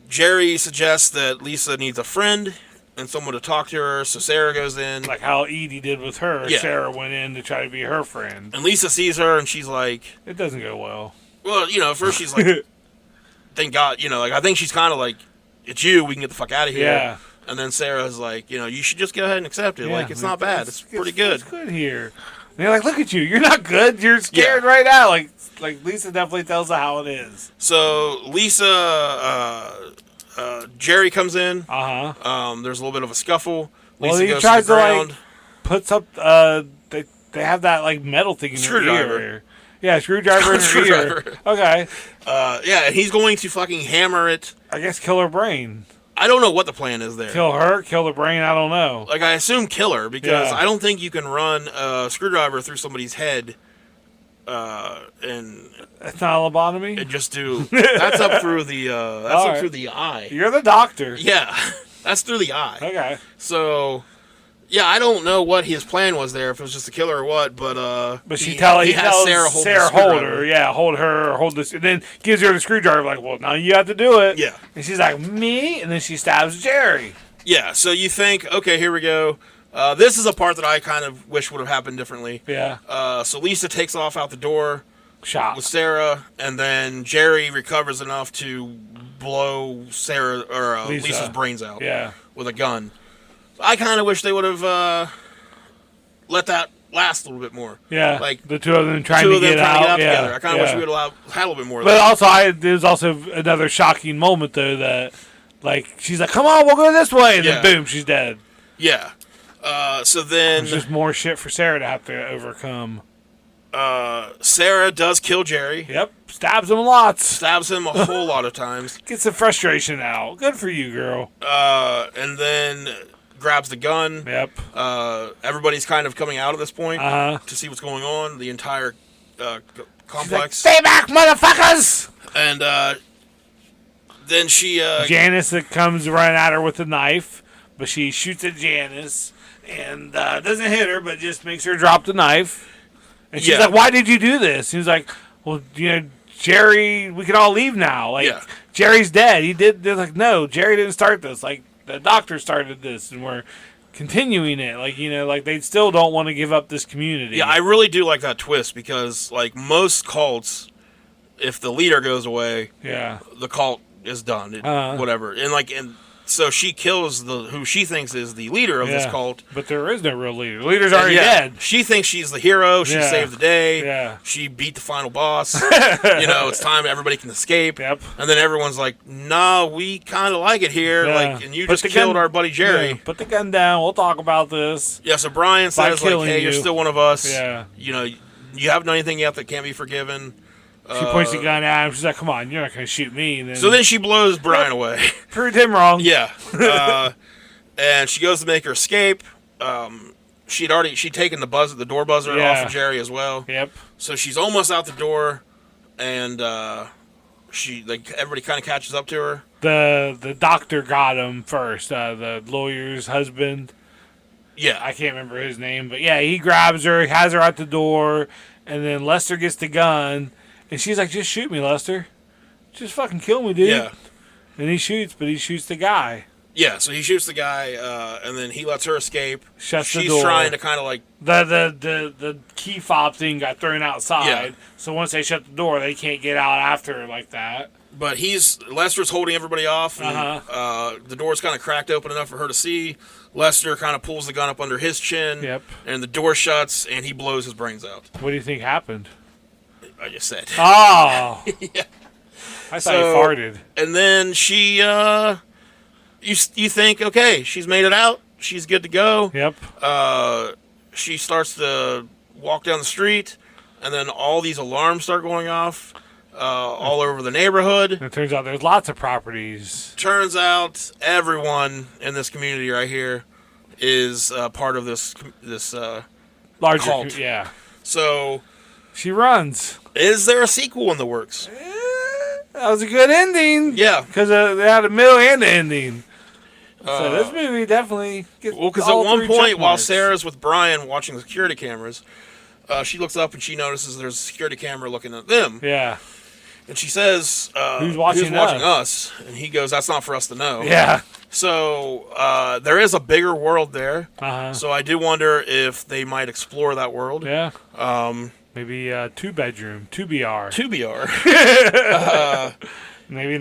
Jerry suggests that Lisa needs a friend and someone to talk to her, so Sarah goes in. Like how Edie did with her. Yeah. Sarah went in to try to be her friend. And Lisa sees her, and she's like... It doesn't go well. Well, at first she's like, thank God, I think she's kind of like, it's you, we can get the fuck out of here. Yeah. And then Sarah's like, you should just go ahead and accept it. Yeah, like, it's not bad. It's pretty good. It's good here. And they're like, look at you. You're not good. You're scared right now. Like Lisa definitely tells her how it is. So, Jerry comes in. There's a little bit of a scuffle. Lisa he goes tries to the ground. Puts up, they have that, like, metal thing in her ear. Yeah, screwdriver in her ear. Okay. And he's going to fucking hammer it. I guess kill her brain. I don't know what the plan is there. Kill her? Kill the brain? I don't know. Like, I assume kill her, because I don't think you can run a screwdriver through somebody's head and... That's not a lobotomy? And just do... That's up through the through the eye. You're the doctor. Yeah. That's through the eye. Okay. So, Yeah, I don't know what his plan was there, if it was just to kill her or what, but he has tells Sarah hold her, hold this, and then gives her the screwdriver, like, well, now you have to do it. Yeah. And she's like, me? And then she stabs Jerry. Yeah, so you think, okay, here we go. This is a part that I kind of wish would have happened differently. Yeah. So Lisa takes off out the door Shot. with Sarah, and then Jerry recovers enough to blow Sarah or Lisa's brains out with a gun. I kind of wish they would have let that last a little bit more. Yeah, like the two of them trying to get out together. I kind of wish we would have had a little bit more of but that. also, there's also another shocking moment, though, that, like, she's like, come on, we'll go this way, and then boom, she's dead. Yeah. So then... There's just more shit for Sarah to have to overcome. Sarah does kill Jerry. Yep, stabs him lots. Stabs him a whole lot of times. Gets the frustration out. Good for you, girl. And then... grabs the gun. Yep. Everybody's kind of coming out at this point to see what's going on. The entire complex. Like, stay back, motherfuckers! And then she... Janice that comes running at her with a knife, but she shoots at Janice and doesn't hit her, but just makes her drop the knife. And she's like, why did you do this? He's like, well, Jerry, we can all leave now. Like, Jerry's dead. They're like, no, Jerry didn't start this. Like, the doctor started this, and we're continuing it. Like, like they still don't want to give up this community. Yeah, I really do like that twist because, like, most cults, if the leader goes away, the cult is done. Whatever. And so she kills who she thinks is the leader of this cult. But there is no real leader. The leader's already dead. She thinks she's the hero. She saved the day. Yeah. She beat the final boss. It's time everybody can escape. Yep. And then everyone's like, no, we kind of like it here. Yeah. Like, and you just killed our buddy Jerry. Yeah. Put the gun down. We'll talk about this. Yeah, so Brian says, like, hey, you're still one of us. Yeah. You haven't done anything yet that can't be forgiven. She points the gun at him. She's like, come on, you're not going to shoot me. So then she blows Brian away. Proved him wrong. Yeah. And she goes to make her escape. She'd taken the door buzzer off of Jerry as well. Yep. So she's almost out the door, and everybody kind of catches up to her. The doctor got him first. The lawyer's husband. Yeah. I can't remember his name, but yeah, he grabs her, has her out the door, and then Lester gets the gun. And she's like, just shoot me, Lester. Just fucking kill me, dude. Yeah. And he shoots the guy. Yeah, so he shoots the guy, and then he lets her escape. Shuts the door. She's trying to kind of like... The key fob thing got thrown outside. Yeah. So once they shut the door, they can't get out after her like that. But Lester's holding everybody off. And, the door's kind of cracked open enough for her to see. Lester kind of pulls the gun up under his chin. Yep. And the door shuts, and he blows his brains out. What do you think happened? I just said. Oh. Yeah. I thought he farted. And then she, you think, okay, she's made it out. She's good to go. Yep. She starts to walk down the street, and then all these alarms start going off all over the neighborhood. And it turns out there's lots of properties. Turns out everyone in this community right here is part of this larger cult. Yeah. So she runs. Is there a sequel in the works? That was a good ending. Yeah. Because they had a middle and an ending. So this movie definitely gets because at one point, while Sarah's with Brian watching the security cameras, she looks up and she notices there's a security camera looking at them. Yeah. And she says, who's watching us? And he goes, that's not for us to know. Yeah. So there is a bigger world there. Uh-huh. So I do wonder if they might explore that world. Yeah. Maybe 2-bedroom, 2BR. 2BR. Maybe a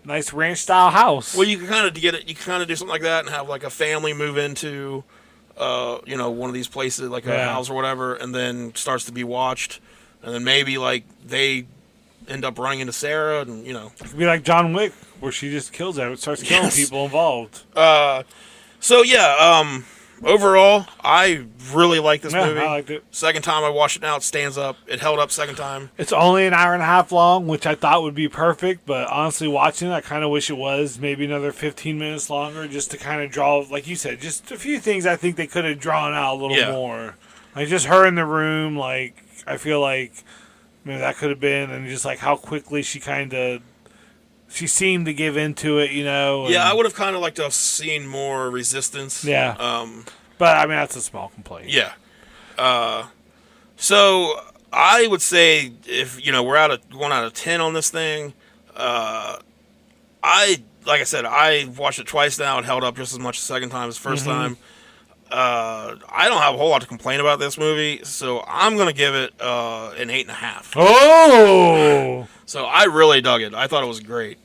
nice ranch style house. Well, you can kind of get it. You can kind of do something like that and have like a family move into, one of these places, like a house or whatever, and then starts to be watched, and then maybe like they end up running into Sarah, and it could be like John Wick, where she just kills everyone, starts killing people involved. So yeah, overall, I really like this movie. I liked it. Second time I watched it now, it stands up. It held up second time. It's only an hour and a half long, which I thought would be perfect, but honestly, watching it, I kind of wish it was maybe another 15 minutes longer, just to kind of draw, like you said, just a few things I think they could have drawn out a little more. Like just her in the room, like I feel like maybe that could have been, and just like how quickly she seemed to give into it, Yeah, I would have kind of liked to have seen more resistance. Yeah. But, I mean, that's a small complaint. Yeah. So I would say if, we're out of 1 out of 10 on this thing, like I said, I watched it twice now and held up just as much the second time as the first time. I don't have a whole lot to complain about this movie, so I'm going to give it an 8.5. Oh! So I really dug it. I thought it was great.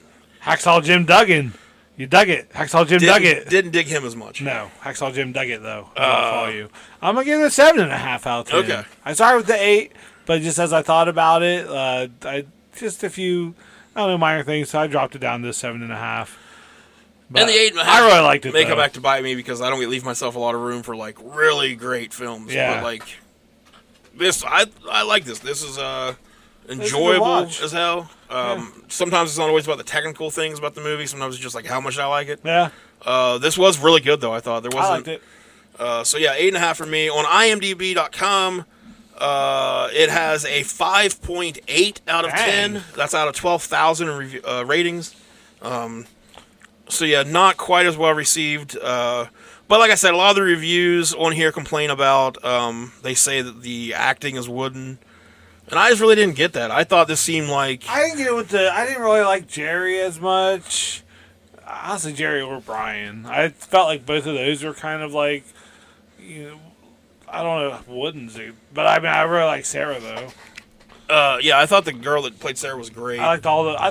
Hacksaw Jim Duggan. You dug it. Hacksaw Jim dug it. Didn't dig him as much. No. Hacksaw Jim dug it, though. I'll follow you. I'm going to give it a 7.5 out of 10. Okay. I started with the 8, but just as I thought about it, just a few, minor things, so I dropped it down to 7.5. But and the 8.5. I really liked it. May come back to bite me because I don't leave myself a lot of room for really great films. Yeah. But this, I like this. This is enjoyable as hell. Sometimes it's not always about the technical things about the movie. Sometimes it's just how much I like it. Yeah. This was really good though. I thought there wasn't. I liked it. So yeah, 8.5 for me on IMDb.com. It has a 5.8 out of 10. That's out of 12,000 ratings. So yeah, not quite as well received. But like I said, a lot of the reviews on here complain about. They say that the acting is wooden, and I just really didn't get that. I thought this seemed like I didn't get with I didn't really like Jerry as much. Honestly, Jerry or Brian. I felt like both of those were kind of I don't know, woodens. But I mean, I really like Sarah though. Yeah, I thought the girl that played Sarah was great. I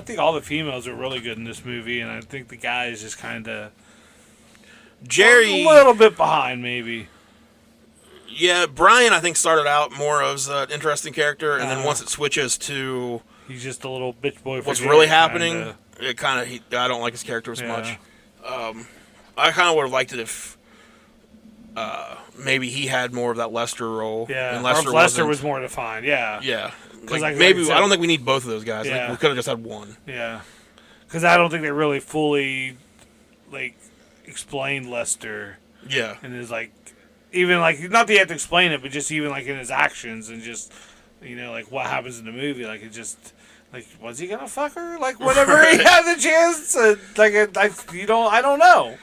think all the females are really good in this movie, and I think the guy is just kind of Jerry a little bit behind, maybe. Yeah, Brian I think started out more as an interesting character, and then once it switches to he's just a little bitch boy. What's really happening? It kind of I don't like his character as much. I kind of would have liked it if maybe he had more of that Lester role. Yeah, and Lester was more defined. Yeah, yeah. Maybe I don't think we need both of those guys. Yeah. We could have just had one. Yeah, because I don't think they really fully explained Lester. Yeah, and his even not that you have to explain it, but just even in his actions and just what happens in the movie. It just was he gonna fuck her? Whenever he had the chance, I don't know,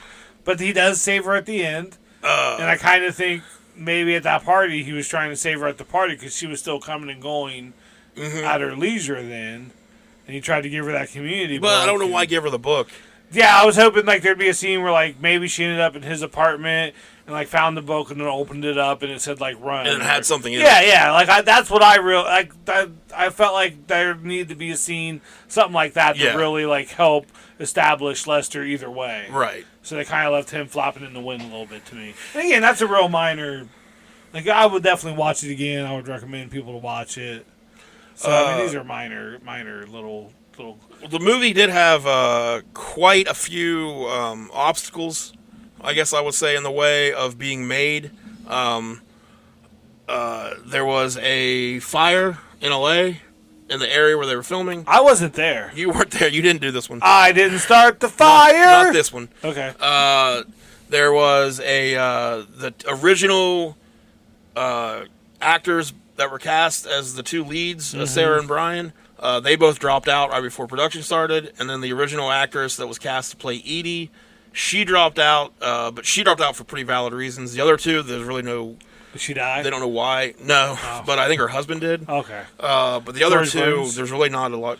but he does save her at the end, and I kind of think maybe at that party he was trying to save her at the party because she was still coming and going at her leisure then, and he tried to give her that community. But I don't know why give her the book. Yeah, I was hoping there'd be a scene where maybe she ended up in his apartment and found the book and then opened it up and it said run and it had something in it. Yeah. That's what I felt like there needed to be a scene, something like that to really help establish Lester either way. Right. So they kind of left him flopping in the wind a little bit to me. And again, that's a real minor. I would definitely watch it again. I would recommend people to watch it. So I mean, these are minor little. The movie did have quite a few obstacles, I guess I would say, in the way of being made. There was a fire in LA in the area where they were filming. I wasn't there. You weren't there. You didn't do this one. I didn't start the fire. Not this one. Okay. There was the original actors that were cast as the two leads, Sarah and Brian. They both dropped out right before production started, and then the original actress that was cast to play Edie, she dropped out, but she dropped out for pretty valid reasons. The other two, there's really no... Did she die? They don't know why. No, but I think her husband did. Okay. But the other two, there's really not a lot...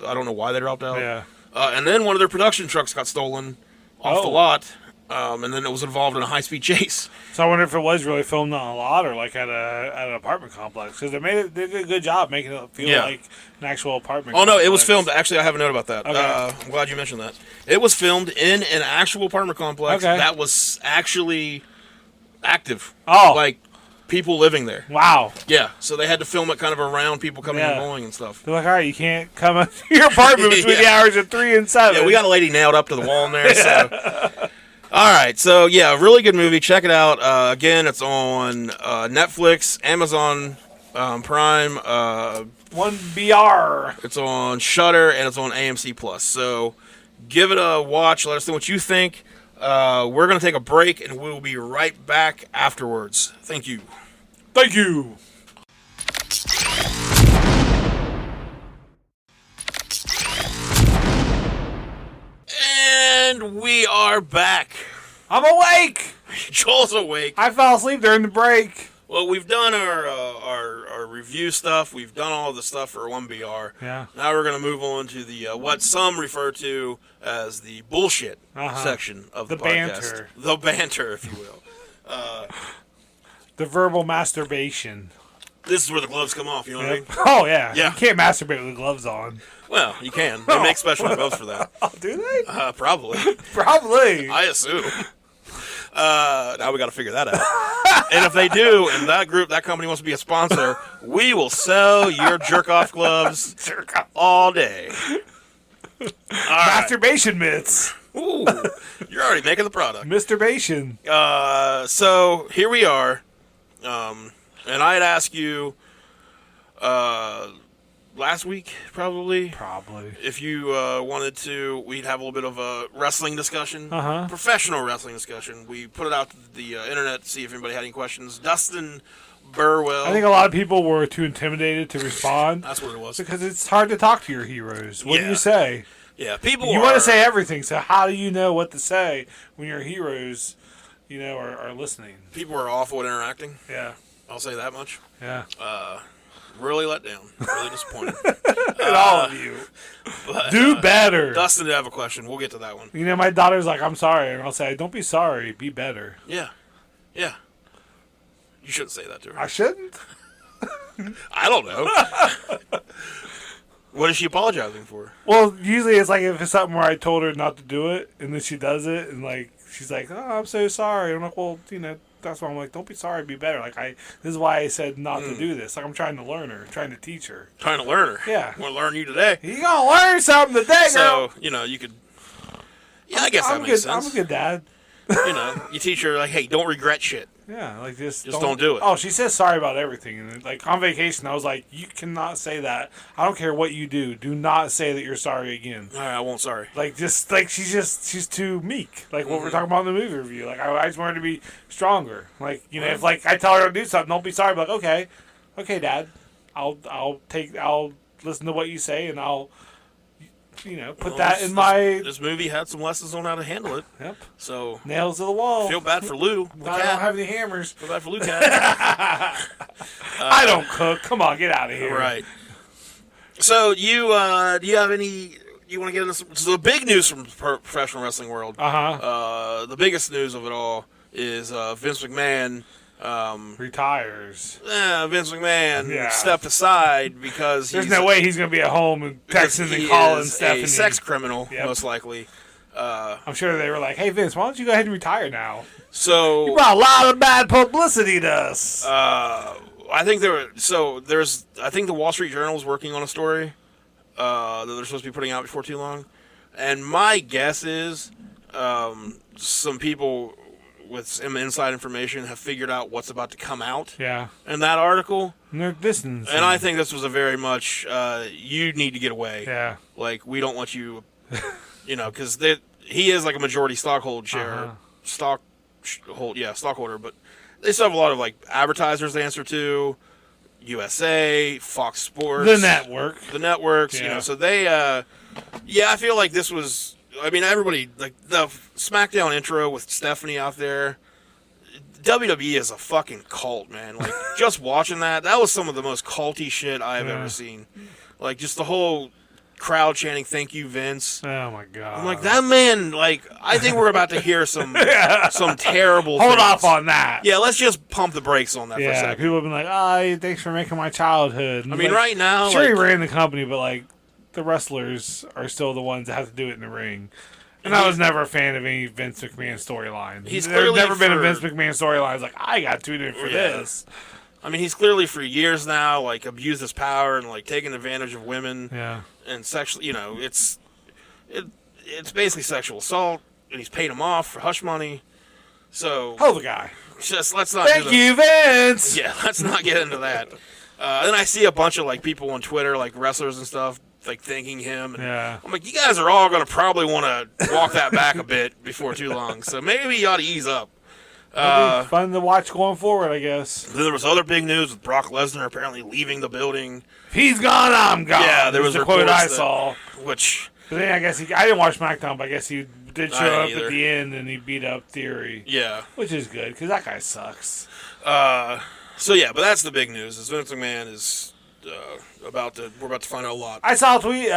I don't know why they dropped out. Yeah. And then one of their production trucks got stolen off the lot, and then it was involved in a high-speed chase. So I wonder if it was really filmed on a lot or at an apartment complex, because they did a good job making it feel like an actual apartment. Oh no, it was filmed. Actually, I have a note about that. Okay. I'm glad you mentioned that. It was filmed in an actual apartment complex that was actually active. Oh, people living there. Wow. Yeah, so they had to film it kind of around people coming and going and stuff. They're all right, you can't come up to your apartment between the hours of 3 and 7. Yeah, we got a lady nailed up to the wall in there. So. All right, so yeah, really good movie. Check it out. Again, it's on Netflix, Amazon Prime, 1BR. It's on Shudder, and it's on AMC Plus. So give it a watch. Let us know what you think. We're going to take a break, and we will be right back afterwards. Thank you. Thank you. And we are back. I'm awake. Joel's awake. I fell asleep during the break. Well, we've done our review stuff. We've done all the stuff for 1BR. Yeah. Now we're going to move on to the what some refer to as the bullshit section of the podcast. Banter. The banter, if you will. The verbal masturbation. This is where the gloves come off, you know what I mean? Oh, yeah. Yeah. You can't masturbate with gloves on. Well, you can. They make special gloves for that. Oh, do they? Probably. Probably. I assume. Now we got to figure that out. And if they do, and that company wants to be a sponsor, we will sell your jerk-off gloves all day. All right. Masturbation mitts. Ooh, you're already making the product. Masturbation. So here we are. And I had asked you last week, probably, if you wanted to, we'd have a little bit of a wrestling discussion, professional wrestling discussion. We put it out to the internet to see if anybody had any questions. Dustin Burwell. I think a lot of people were too intimidated to respond. That's what it was. Because it's hard to talk to your heroes. What do you say? Yeah, you want to say everything, so how do you know what to say when your heroes, are listening? People are awful at interacting. Yeah. I'll say that much. Yeah. Really let down. Really disappointed. All of you. But, do better. Dustin did have a question. We'll get to that one. My daughter's like, I'm sorry. And I'll say, don't be sorry. Be better. Yeah. Yeah. You shouldn't say that to her. I shouldn't? I don't know. What is she apologizing for? Well, usually it's like if it's something where I told her not to do it, and then she does it, and she's like, "Oh, I'm so sorry." I'm like, "Well, that's why I'm like, don't be sorry, be better." This is why I said not to do this. Like I'm trying to learn her, trying to teach her, trying to learn her. Yeah, I want to learn you today. You gonna learn something today, girl. So you could. Yeah, I guess that makes sense. I'm a good dad. You teach her like, hey, don't regret shit. Yeah, just don't do it. Oh, she says sorry about everything. And on vacation, I was like, you cannot say that. I don't care what you do. Do not say that you're sorry again. All right, I won't sorry. She's too meek. Like what we're talking about in the movie review. Like I just want her to be stronger. If I tell her to do something, don't be sorry. But okay, Dad, I'll listen to what you say and I'll. Put that in my... This movie had some lessons on how to handle it. Yep. So... Nails to the wall. Feel bad for Lou. I don't have any hammers. Feel bad for Lou Cat. I don't cook. Come on, get out of here. Right. So, do you have any... You want to get into some... So the big news from professional wrestling world. The biggest news of it all is Vince McMahon... retires. Vince McMahon stepped aside because there's no way he's going to be at home and texting and calling Stephanie. A sex criminal, most likely. I'm sure they were like, "Hey Vince, why don't you go ahead and retire now?" So you brought a lot of bad publicity to us. I think I think the Wall Street Journal is working on a story that they're supposed to be putting out before too long, and my guess is some people with some inside information have figured out what's about to come out in that article. And they're distancing. And I think this was a very much, you need to get away. Yeah. Like, we don't want you, because he is like a majority stockholder, stockholder, but they still have a lot of advertisers they answer to, USA, Fox Sports. The networks, so they, I feel like this was... everybody, the SmackDown intro with Stephanie out there, WWE is a fucking cult, man. Just watching that was some of the most culty shit I have ever seen. Just the whole crowd chanting, "Thank you, Vince." Oh, my God. I'm like, that man, I think we're about to hear some terrible Hold things. off on that. Yeah, let's just pump the brakes on that for a second. People have been like, "Oh, thanks for making my childhood." And right now... Sure, he ran the company, but, the wrestlers are still the ones that have to do it in the ring. And I was never a fan of any Vince McMahon storyline. There's never been a Vince McMahon storyline. I was like, I got tuned in for this. He's clearly for years now, abused his power and, taken advantage of women. Yeah. And sexually, it's basically sexual assault, and he's paid him off for hush money. So... Hold the guy. Just, let's not Thank you, Vince! Yeah, let's not get into that. Then I see a bunch of, people on Twitter, wrestlers and stuff, thanking him. And I'm like, you guys are all going to probably want to walk that back a bit before too long. So maybe you ought to ease up. It'll be fun to watch going forward, I guess. There was other big news with Brock Lesnar apparently leaving the building. If he's gone, I'm gone. Yeah, there was a quote I saw. Which... But then I guess I didn't watch SmackDown, but I guess he did show up at the end and he beat up Theory. Yeah. Which is good, because that guy sucks. So yeah, but that's the big news, is Vince McMahon is we're about to find out a lot. I saw a tweet,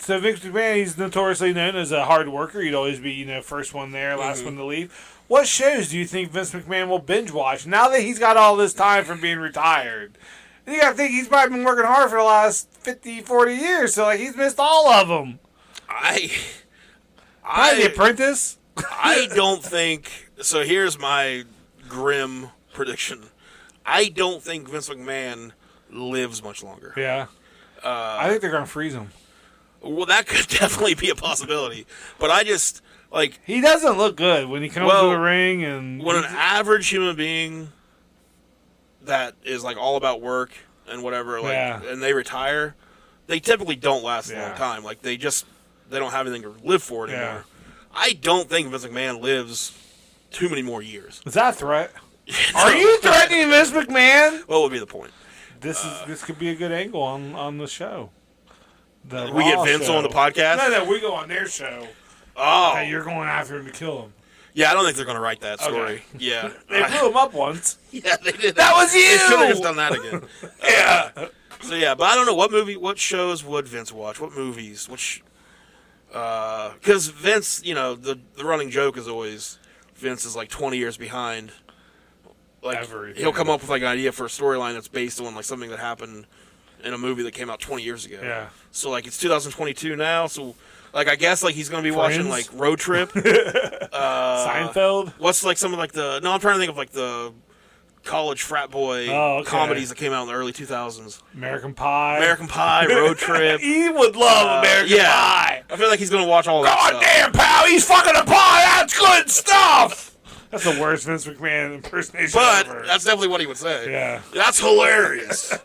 so Vince McMahon, he's notoriously known as a hard worker. He'd always be, first one there, last one to leave. What shows do you think Vince McMahon will binge watch now that he's got all this time from being retired? And you gotta think he's probably been working hard for the last 50, 40 years, so he's missed all of them. The Apprentice? I don't think, so here's my grim prediction. I don't think Vince McMahon lives much longer. Yeah. I think they're going to freeze him. Well, that could definitely be a possibility. But I just, he doesn't look good when he comes to the ring. And when an average human being that is, all about work and whatever, and they retire, they typically don't last a long time. They don't have anything to live for anymore. Yeah. I don't think Vince McMahon lives too many more years. Is that a threat? Are you threatening Vince McMahon? What would be the point? This could be a good angle on the show. We get Vince on the podcast? No, we go on their show. Oh. Hey, you're going after him to kill him. Yeah, I don't think they're going to write that story. Okay. Yeah. They blew him up once. Yeah, they did. That was you! They should have just done that again. Yeah. So, yeah, but I don't know. What shows would Vince watch? What movies? Because Vince, the running joke is always Vince is 20 years behind. He'll come up with an idea for a storyline that's based on something that happened in a movie that came out 20 years ago. Yeah. So it's 2022 now. So I guess he's going to be watching Road Trip. Seinfeld. What's some of I'm trying to think of the college frat boy comedies that came out in the early 2000s. American Pie, Road Trip. He would love American Pie. I feel like he's going to watch all of that stuff. God damn, pal, he's fucking a pie. That's good stuff. That's the worst Vince McMahon impersonation ever. But that's definitely what he would say. Yeah. That's hilarious.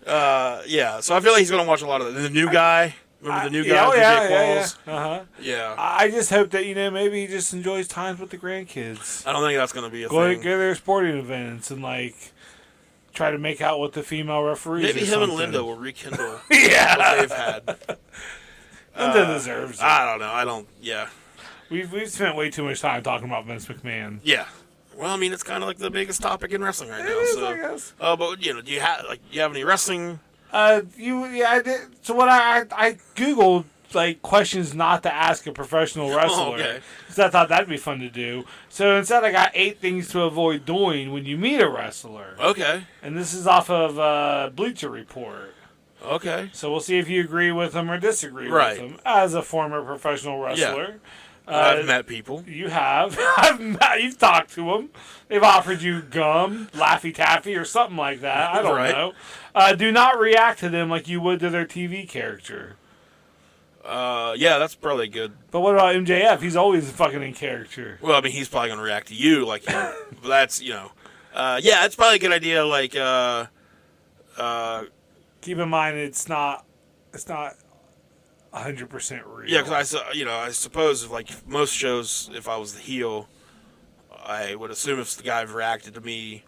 Yeah, so I feel like he's going to watch a lot of the new guy. Remember the new guy with Jake Walls? Yeah. Uh-huh. Yeah. I just hope that, maybe he just enjoys times with the grandkids. I don't think that's going to be a thing. Go to their sporting events and, try to make out with the female referees. Maybe him and Linda will rekindle what they've had. Linda deserves it. I don't know. Yeah. We've spent way too much time talking about Vince McMahon. Yeah. Well, I mean, it's kind of the biggest topic in wrestling right now. I guess. But do you have any wrestling? I did. So what I googled questions not to ask a professional wrestler. Okay. Because I thought that'd be fun to do. So instead, I got 8 things to avoid doing when you meet a wrestler. Okay. And this is off of Bleacher Report. Okay. So we'll see if you agree with them or disagree with them as a former professional wrestler. Yeah. I've met people. You have. You've talked to them. They've offered you gum, Laffy Taffy, or something like that. I don't know. Do not react to them like you would to their TV character. Yeah, that's probably good. But what about MJF? He's always fucking in character. Well, I mean, he's probably going to react to you like him. But that's, yeah, it's probably a good idea. Keep in mind, it's not 100% real. Yeah, because I suppose if most shows, if I was the heel, I would assume if the guy reacted to me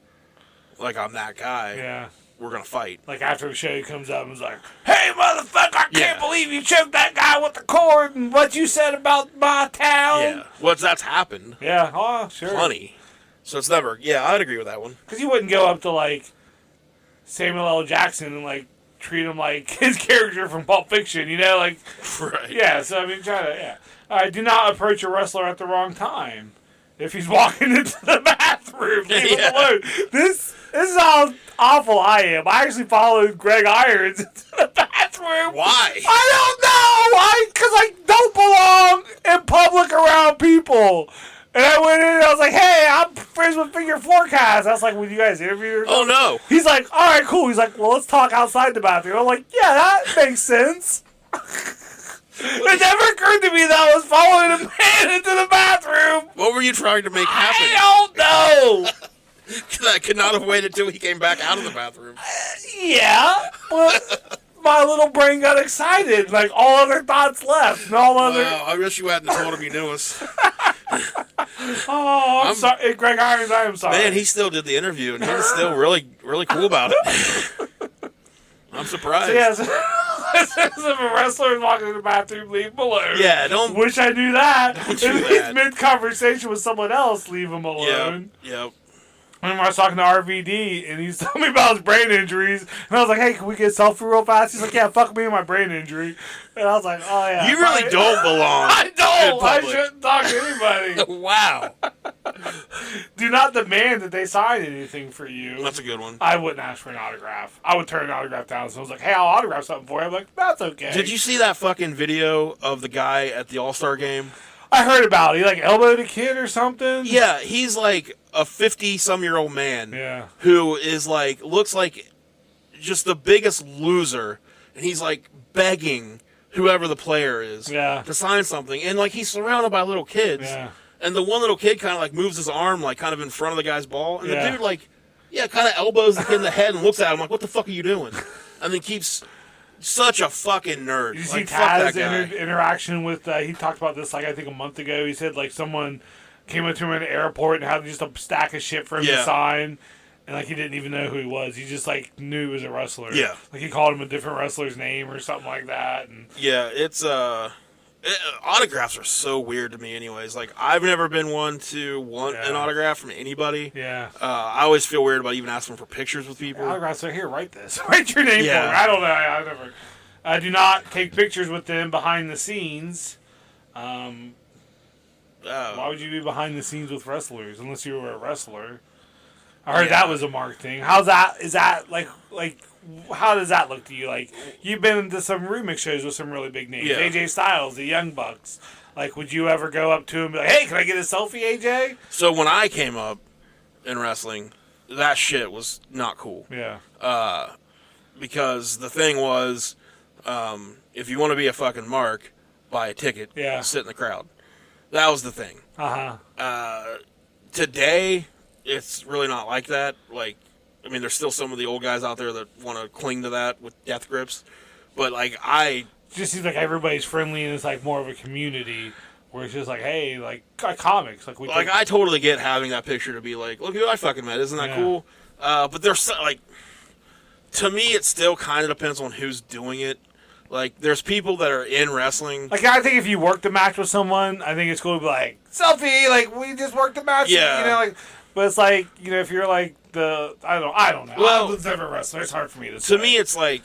like I'm that guy, we're gonna fight. After the show, he comes up and is like, "Hey, motherfucker! I can't believe you choked that guy with the cord and what you said about my town." Yeah, well, that's happened. Yeah, oh sure, plenty. So it's never. Yeah, I'd agree with that one. Because you wouldn't go up to Samuel L. Jackson and treat him like his character from Pulp Fiction, Right. Yeah, so I mean, do not approach a wrestler at the wrong time. If he's walking into the bathroom, leave him alone. This is how awful I am. I actually followed Greg Irons into the bathroom. Why? I don't know. Why? Because I don't belong in public around people. And I went in and I was like, "Hey, I'm friends with Figure Forecast." I was like, "Would you guys interview?" Oh no. He's like, "All right, cool." He's like, "Well, let's talk outside the bathroom." I'm like, "Yeah, that makes sense." It never occurred to me that I was following a man into the bathroom. What were you trying to make happen? I don't know. I could not have waited till he came back out of the bathroom. Yeah, but my little brain got excited. All other thoughts left. And all other. Wow, I wish you hadn't told him you knew us. Oh, I'm sorry. Greg Irons, I am sorry. Man, he still did the interview, and he was still really, really cool about it. I'm surprised. So, If a wrestler is walking in the bathroom, leave him alone. Yeah, don't. Wish I knew that. Don't do If he's that. mid-conversation with someone else, leave him alone. Yep. I remember I was talking to RVD, and he's telling me about his brain injuries. And I was like, hey, can we get a selfie real fast? He's like, yeah, fuck me and my brain injury. And I was like, oh, yeah. You really don't belong. I don't. in public. I shouldn't talk to anybody. Wow. Do not demand that they sign anything for you. That's a good one. I wouldn't ask for an autograph. I would turn an autograph down. So I was like, hey, I'll autograph something for you. I'm like, that's okay. Did you see that fucking video of the guy at the All-Star game? I heard about it. He like elbowed a kid or something. Yeah, he's like a 50-some-year-old man. Yeah. Who is like, looks like just the biggest loser. And he's like begging whoever the player is to sign something. And like he's surrounded by little kids. Yeah. And the one little kid kind of like moves his arm like kind of in front of the guy's ball. And the Yeah. dude like, kind of elbows the kid in the head and looks at him like, what the fuck are you doing? And then keeps... Such a fucking nerd. Did you like, see fuck that Taz's guy. interaction with, he talked about this, like, I think a month ago. He said, like, someone came up to him at the airport and had just a stack of shit for him to sign. And, like, he didn't even know who he was. He just, like, knew he was a wrestler. Yeah. Like, he called him a different wrestler's name or something like that. And Yeah, it's, autographs are so weird to me anyways. Like, I've never been one to want an autograph from anybody. Yeah. I always feel weird about even asking for pictures with people. Autographs are here, write this. Write your name for me. I don't know. I do not take pictures with them behind the scenes. Why would you be behind the scenes with wrestlers unless you were a wrestler? I heard that was a Mark thing. How's that? Is that like how does that look to you? Like you've been to some remix shows with some really big names. Yeah. AJ Styles, the Young Bucks. Like, would you ever go up to him and be like, "Hey, can I get a selfie, AJ?" So when I came up in wrestling, that shit was not cool. Yeah. Because the thing was, if you want to be a fucking Mark, buy a ticket. Yeah. Sit in the crowd. That was the thing. Today, it's really not like that. Like, I mean, there's still some of the old guys out there that want to cling to that with death grips. But, like, it just seems like everybody's friendly and it's, like, more of a community where it's just like, hey, like, comics. Like, I totally get having that picture to be like, look who I fucking met. Isn't that cool? But there's, like, to me, it still kind of depends on who's doing it. Like, there's people that are in wrestling. Like, I think if you worked a match with someone, I think it's cool to be like, selfie, like, we just worked a match. Yeah. You know, like, but it's like, you know, if you're like I don't know. Well, I was never a wrestler. It's hard for me to say. To me, it's like,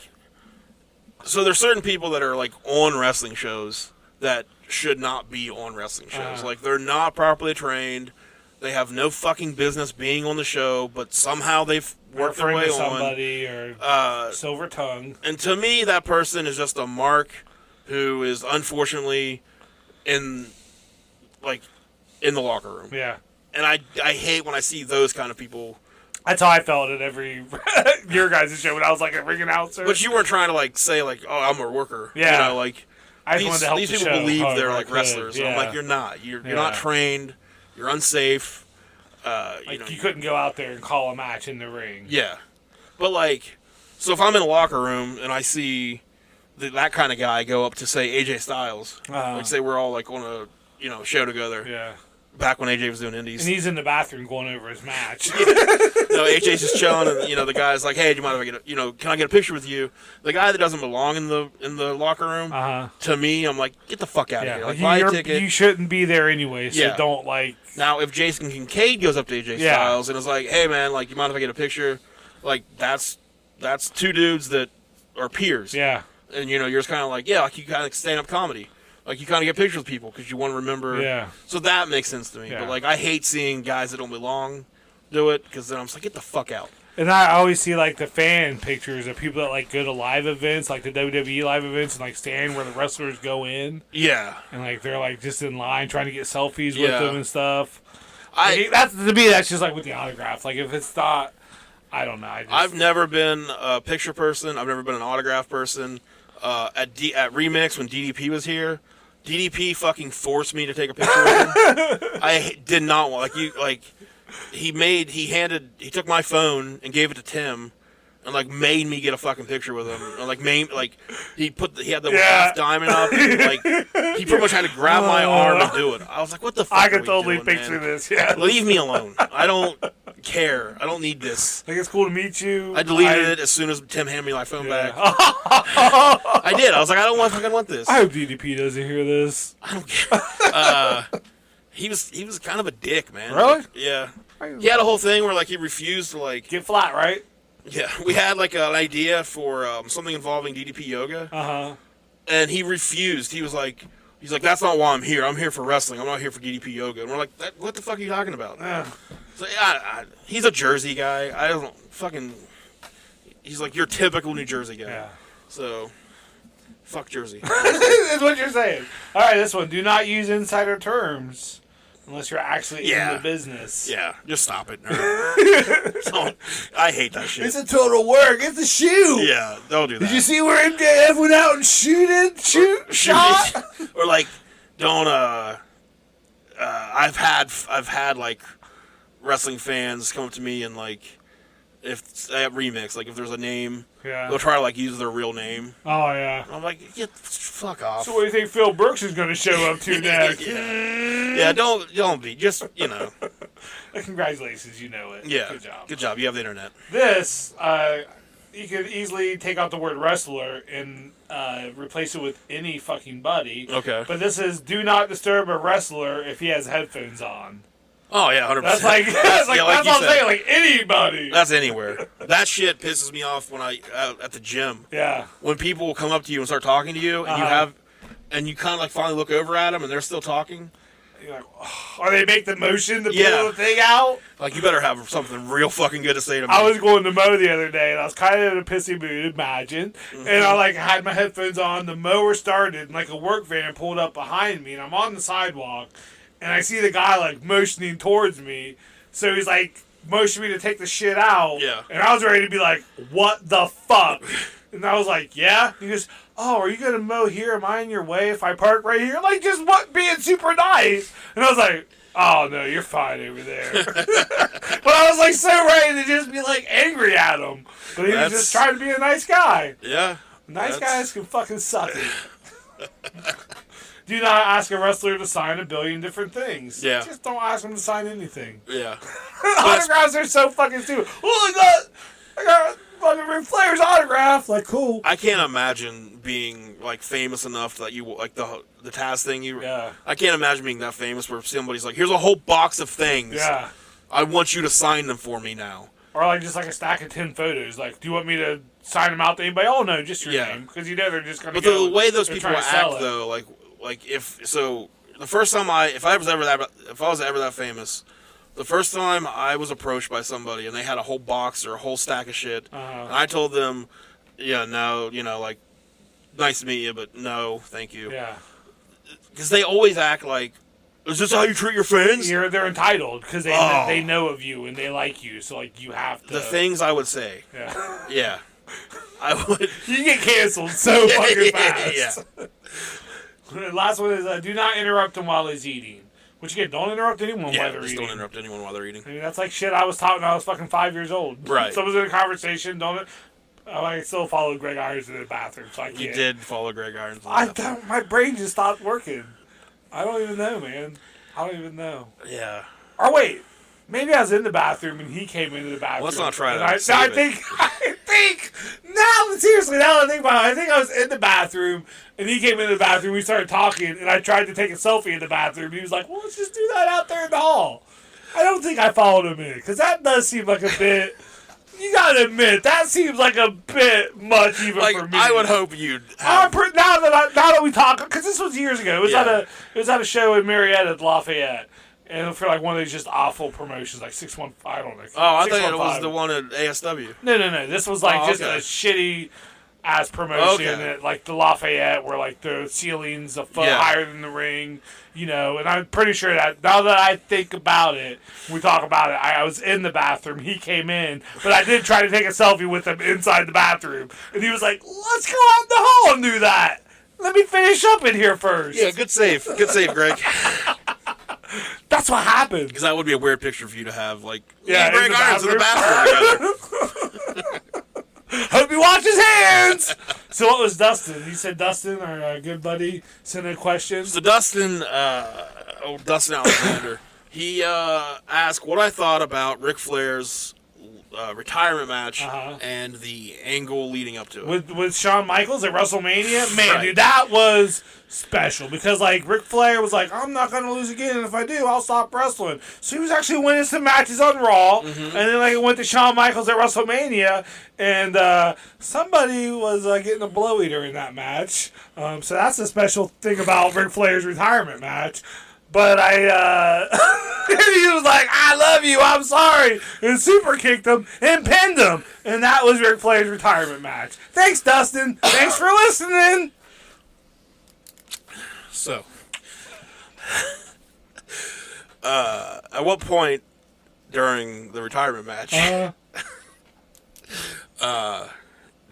so there's certain people that are, like, on wrestling shows that should not be on wrestling shows. Like, they're not properly trained. They have no fucking business being on the show, but somehow they've worked their way on. Somebody or silver tongue. And to me, that person is just a mark who is unfortunately in the locker room. Yeah. And I hate when I see those kind of people. That's how I felt at every your guys' show when I was like a ring announcer. But you weren't trying to like say like, oh, I'm a worker. Yeah. You know, like I just wanted to help these the people show believe they're however like wrestlers. Yeah. And I'm like, you're not. You're not trained. You're unsafe. You couldn't go out there and call a match in the ring. Yeah. But like, so if I'm in a locker room and I see that kind of guy go up to say AJ Styles, like say we're all like on a show together. Yeah. Back when AJ was doing indies. And he's in the bathroom going over his match. No, AJ's just chilling, and the guy's like, "Hey, do you mind if I get can I get a picture with you?" The guy that doesn't belong in the locker room, to me, I'm like, "Get the fuck out of here! Like, buy a ticket. You shouldn't be there anyway, so don't like." Now, if Jason Kincaid goes up to AJ Styles and is like, "Hey, man, like, you mind if I get a picture?" Like, that's two dudes that are peers. Yeah. And you're just kind of like, like you kind of stand up comedy. Like, you kind of get pictures with people because you want to remember. Yeah. So that makes sense to me. Yeah. But, like, I hate seeing guys that don't belong do it because then I'm just like, get the fuck out. And I always see, like, the fan pictures of people that, like, go to live events, like the WWE live events, and, like, stand where the wrestlers go in. Yeah. And, like, they're, like, just in line trying to get selfies with them and stuff. To me, that's just, like, with the autograph. Like, if it's not, I don't know. I've never been a picture person. I've never been an autograph person. At Remix, when DDP was here, DDP fucking forced me to take a picture with him. I did not want he took my phone and gave it to Tim and like made me get a fucking picture with him. And, like he had the half diamond up. And, like he pretty much had to grab my arm and do it. I was like, what the fuck? I can totally picture this. Yeah, leave me alone. I don't care. I don't need this. Like, it's cool to meet you. I deleted it as soon as Tim handed me my phone back. I did. I was like, I don't want this. I hope DDP doesn't hear this. I don't care. He was kind of a dick, man. Really? Like, yeah. He had a whole thing where like he refused to like get flat, right? Yeah, we had like an idea for something involving DDP yoga. And he refused. He's like, that's not why I'm here. I'm here for wrestling. I'm not here for DDP yoga. And we're like, what the fuck are you talking about? So, he's a Jersey guy. I don't fucking. He's like your typical New Jersey guy. Yeah. So, fuck Jersey. That's what you're saying. All right, this one. Do not use insider terms unless you're actually in the business. Yeah, just stop it. I hate that shit. It's a total work. It's a shoe. Yeah, don't do that. Did you see where MJF went out and shot? Or like, don't. I've had like wrestling fans come up to me and like, if I have remix, like if there's a name, they'll try to like use their real name. Oh yeah. I'm like, fuck off. So what do you think Phil Brooks is going to show up to next? Yeah, don't be. Just, Congratulations, you know it. Yeah. Good job. Good job. You have the internet. This, you could easily take out the word wrestler and replace it with any fucking buddy. Okay. But this is, do not disturb a wrestler if he has headphones on. Oh, yeah, 100%. That's like that's what I'm saying, like anybody. That's anywhere. That shit pisses me off when at the gym. Yeah. When people will come up to you and start talking to you, and you kind of like finally look over at them and they're still talking. You're like, or they make the motion to pull the thing out. Like, you better have something real fucking good to say to me. I was going to mow the other day, and I was kind of in a pissy mood, imagine. Mm-hmm. And I had my headphones on, the mower started, and like a work van pulled up behind me, and I'm on the sidewalk, and I see the guy like motioning towards me. So he's like motioning me to take the shit out. Yeah. And I was ready to be like, what the fuck? And I was like, yeah. He goes, oh, are you going to mow here? Am I in your way if I park right here? Like, just being super nice. And I was like, oh, no, you're fine over there. But I was, like, so ready to just be, like, angry at him. But he was just trying to be a nice guy. Yeah. Nice guys can fucking suck it. Do not ask a wrestler to sign a billion different things. Yeah. Just don't ask him to sign anything. Yeah. Autographs are so fucking stupid. Oh, I got fucking Ric Flair's autograph. Like, cool. I can't imagine being like famous enough that you like the Taz thing. I can't imagine being that famous where somebody's like, "Here's a whole box of things. Yeah. I want you to sign them for me now." Or like just like a stack of 10 photos. Like, do you want me to sign them out to anybody? Oh no, just your name, because you know they're just gonna. But the way those people act, though, like if the first time if I was ever that famous. The first time I was approached by somebody and they had a whole box or a whole stack of shit, and I told them, no, like, nice to meet you, but no, thank you. Yeah. Because they always act like, is this how you treat your fans? They're entitled because they know of you and they like you, so like you have to. The things I would say. Yeah. Yeah. I would. You get canceled so fucking fast. Yeah. The last one is do not interrupt him while he's eating. Which again, don't interrupt anyone while they're eating. Don't interrupt anyone while they're eating. I mean, that's like shit I was taught when I was fucking 5 years old. Right. Someone's in a conversation, I still follow Greg Irons in the bathroom, so I can't. You did follow Greg Irons in the bathroom. My brain just stopped working. I don't even know, man. I don't even know. Yeah. Or wait, maybe I was in the bathroom and he came into the bathroom. Let's not try that. I think, now, seriously, now that I think about it, I think I was in the bathroom and he came into the bathroom, we started talking, and I tried to take a selfie in the bathroom. He was like, well, let's just do that out there in the hall. I don't think I followed him in, because that does seem like a bit, you gotta admit, that seems like a bit much even for me. I would hope you'd have... Now that we talk, because this was years ago, it was at a show in Marietta at Lafayette. And for like one of these just awful promotions, like 615, I don't know. Oh, I thought it was the one at ASW. No. This was like just a shitty ass promotion at like the Lafayette, where like the ceiling's a foot higher than the ring, And I'm pretty sure that now that I think about it, we talk about it. I was in the bathroom. He came in, but I did try to take a selfie with him inside the bathroom, and he was like, "Let's go out in the hall and do that. Let me finish up in here first." Yeah, good save, Greg. That's what happened. Because that would be a weird picture for you to have, like, Greg Irons in the bathroom together. me wash his hands. So what was Dustin? You said Dustin, our good buddy, sent a question. So Dustin Alexander, he asked what I thought about Ric Flair's retirement match and the angle leading up to it. With Shawn Michaels at WrestleMania? Man, Right. dude, that was special. Because, like, Ric Flair was like, I'm not going to lose again, and if I do, I'll stop wrestling. So he was actually winning some matches on Raw, and then, like, it went to Shawn Michaels at WrestleMania, and somebody was getting a blowy during that match. So that's a special thing about Ric Flair's retirement match. But he was like, I love you, I'm sorry, and super kicked him and pinned him. And that was Ric Flair's retirement match. Thanks, Dustin. Thanks for listening. So, at what point during the retirement match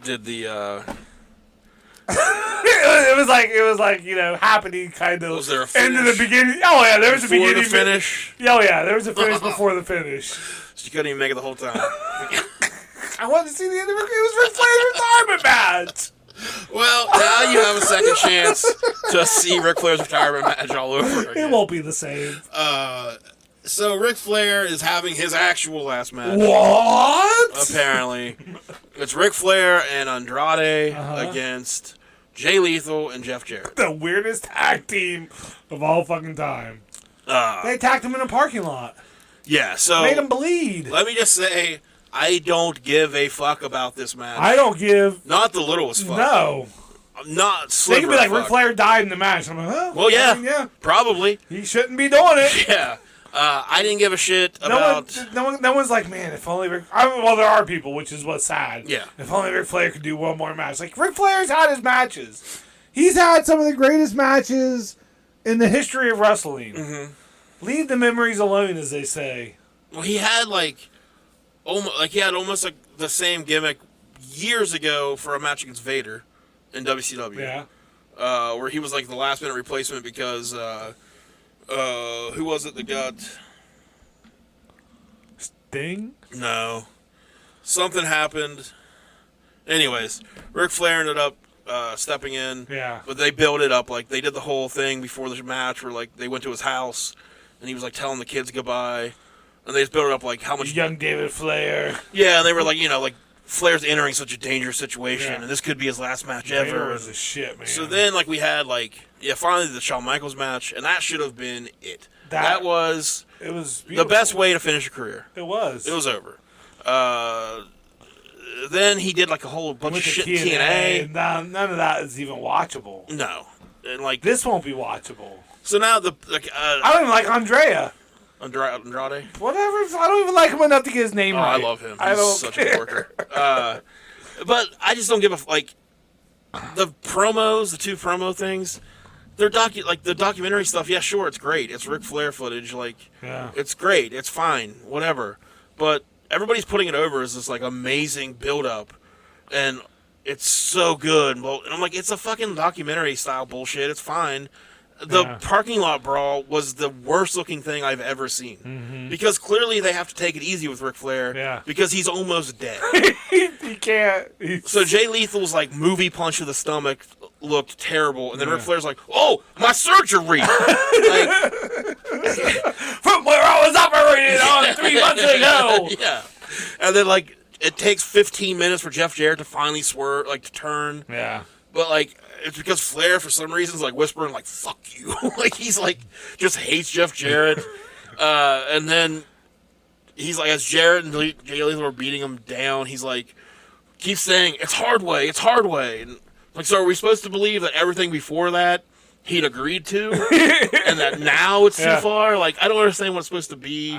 did the it was like happening kind of. Was there a end finish? of the beginning? Oh yeah, there was a before beginning. the finish? Oh yeah, there was a finish before the finish. So you couldn't even make it the whole time. I wanted to see the end of it. It was Ric Flair's retirement match. Well, now you have a second chance to see Ric Flair's retirement match all over again. It won't be the same. So Ric Flair is having his actual last match. What? Apparently. It's Ric Flair and Andrade against Jay Lethal and Jeff Jarrett. The weirdest tag team of all fucking time. They attacked him in a parking lot. Yeah, so Made him bleed. let me just say, I don't give a fuck about this match. I don't give. Not the littlest fuck. No. I'm not They sliver could be like, fuck. Ric Flair died in the match. I'm like, huh? Well, yeah. I mean, yeah. Probably. He shouldn't be doing it. Yeah. I didn't give a shit about... No one's like, man, if only well, there are people, which is what's sad. Yeah. If only Ric Flair could do one more match. Like, Ric Flair's had his matches. He's had some of the greatest matches in the history of wrestling. Mm-hmm. Leave the memories alone, as they say. Well, he had almost the same gimmick years ago for a match against Vader in WCW. Yeah. Where he was like the last minute replacement because who was it that got... Sting? No. Something happened. Anyways, Ric Flair ended up stepping in. Yeah. But they built it up. Like, they did the whole thing before the match where, like, they went to his house and he was, like, telling the kids goodbye. And they just built it up, like, how much... Young David Flair. Yeah, and they were like, like, Flair's entering such a dangerous situation, Yeah. and this could be his last match Flair ever. was the shit, man. So then, like, we had, finally the Shawn Michaels match, and that should have been it. That was it was the best way to finish a career. It was. It was over. Then he did, like, a whole bunch of shit in TNA. TNA. None of that is even watchable. No. And, like... This won't be watchable. So now I don't even like Andrea. Andrade? Whatever. I don't even like him enough to get his name right. I love him. He's such a worker. But I just don't give a... Like, the promos, the two promo things, they're the documentary stuff, yeah, sure, it's great. It's Ric Flair footage. Like, Yeah. It's great. It's fine. Whatever. But everybody's putting it over as this, like, amazing build-up. And it's so good. And I'm like, it's a fucking documentary-style bullshit. It's fine. The parking lot brawl was the worst-looking thing I've ever seen. Mm-hmm. Because clearly they have to take it easy with Ric Flair. Yeah. Because he's almost dead. He can't. So Jay Lethal's, like, movie punch to the stomach looked terrible. And then Ric Flair's like, oh, my surgery! Like, from where I was operated on 3 months ago! Yeah. And then, like, it takes 15 minutes for Jeff Jarrett to finally swerve, like, to turn. Yeah. But, like, it's because Flair, for some reason, is, like, whispering, like, fuck you. Like, he's, like, just hates Jeff Jarrett. And then he's, like, as Jarrett and Jay Lethal are beating him down, he's, like, keeps saying, it's hard way. And, like, so are we supposed to believe that everything before that he'd agreed to? And that now it's too far? Like, I don't understand what it's supposed to be.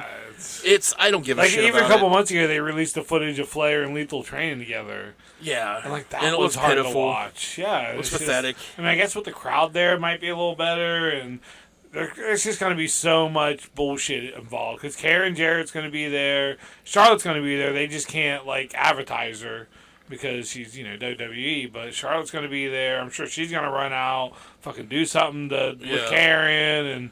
I don't give a shit about it. Even a couple months ago, they released the footage of Flair and Lethal training together. Yeah. And, like, that and it was hard pitiful. to watch. Yeah. It was pathetic. I mean, I guess with the crowd there, it might be a little better, and there's just going to be so much bullshit involved. Because Karen Jarrett's going to be there. Charlotte's going to be there. They just can't, like, advertise her because she's, WWE. But Charlotte's going to be there. I'm sure she's going to run out, fucking do something with Karen, and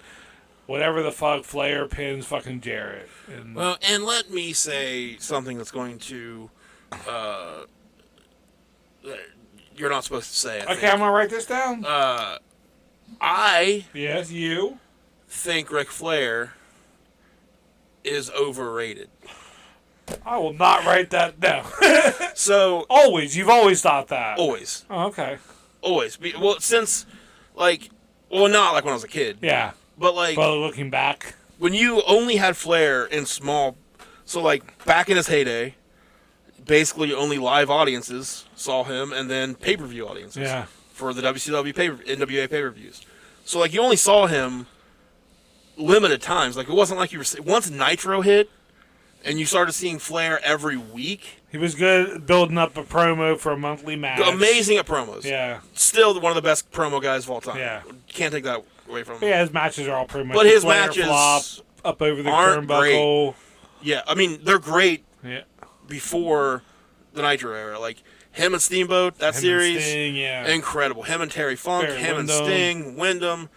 whatever the fuck, Flair pins fucking Jarrett. And let me say something that's going to you're not supposed to say. Okay, I'm gonna write this down. I Yes, you. think Ric Flair is overrated. I will not write that down. So You've always thought that. always, Oh, okay. always. Well, since not like when I was a kid, Yeah. but like But looking back. when you only had Flair in small, so like back in his heyday, basically only live audiences saw him, and then pay-per-view audiences Yeah. for the WCW NWA pay-per-views. So like you only saw him limited times. Like it wasn't like you were once Nitro hit, and you started seeing Flair every week. He was good at building up a promo for a monthly match. Amazing at promos. Yeah. Still one of the best promo guys of all time. Yeah. Can't take that away from him. But yeah, his matches are all pretty much. But his Flair matches flop, up over the aren't turnbuckle. Yeah, I mean they're great Yeah. before the Nitro era. Like him and Steamboat, that series, Sting, yeah. incredible. Him and Terry Funk, Barry him Windham. and Sting, Wyndham.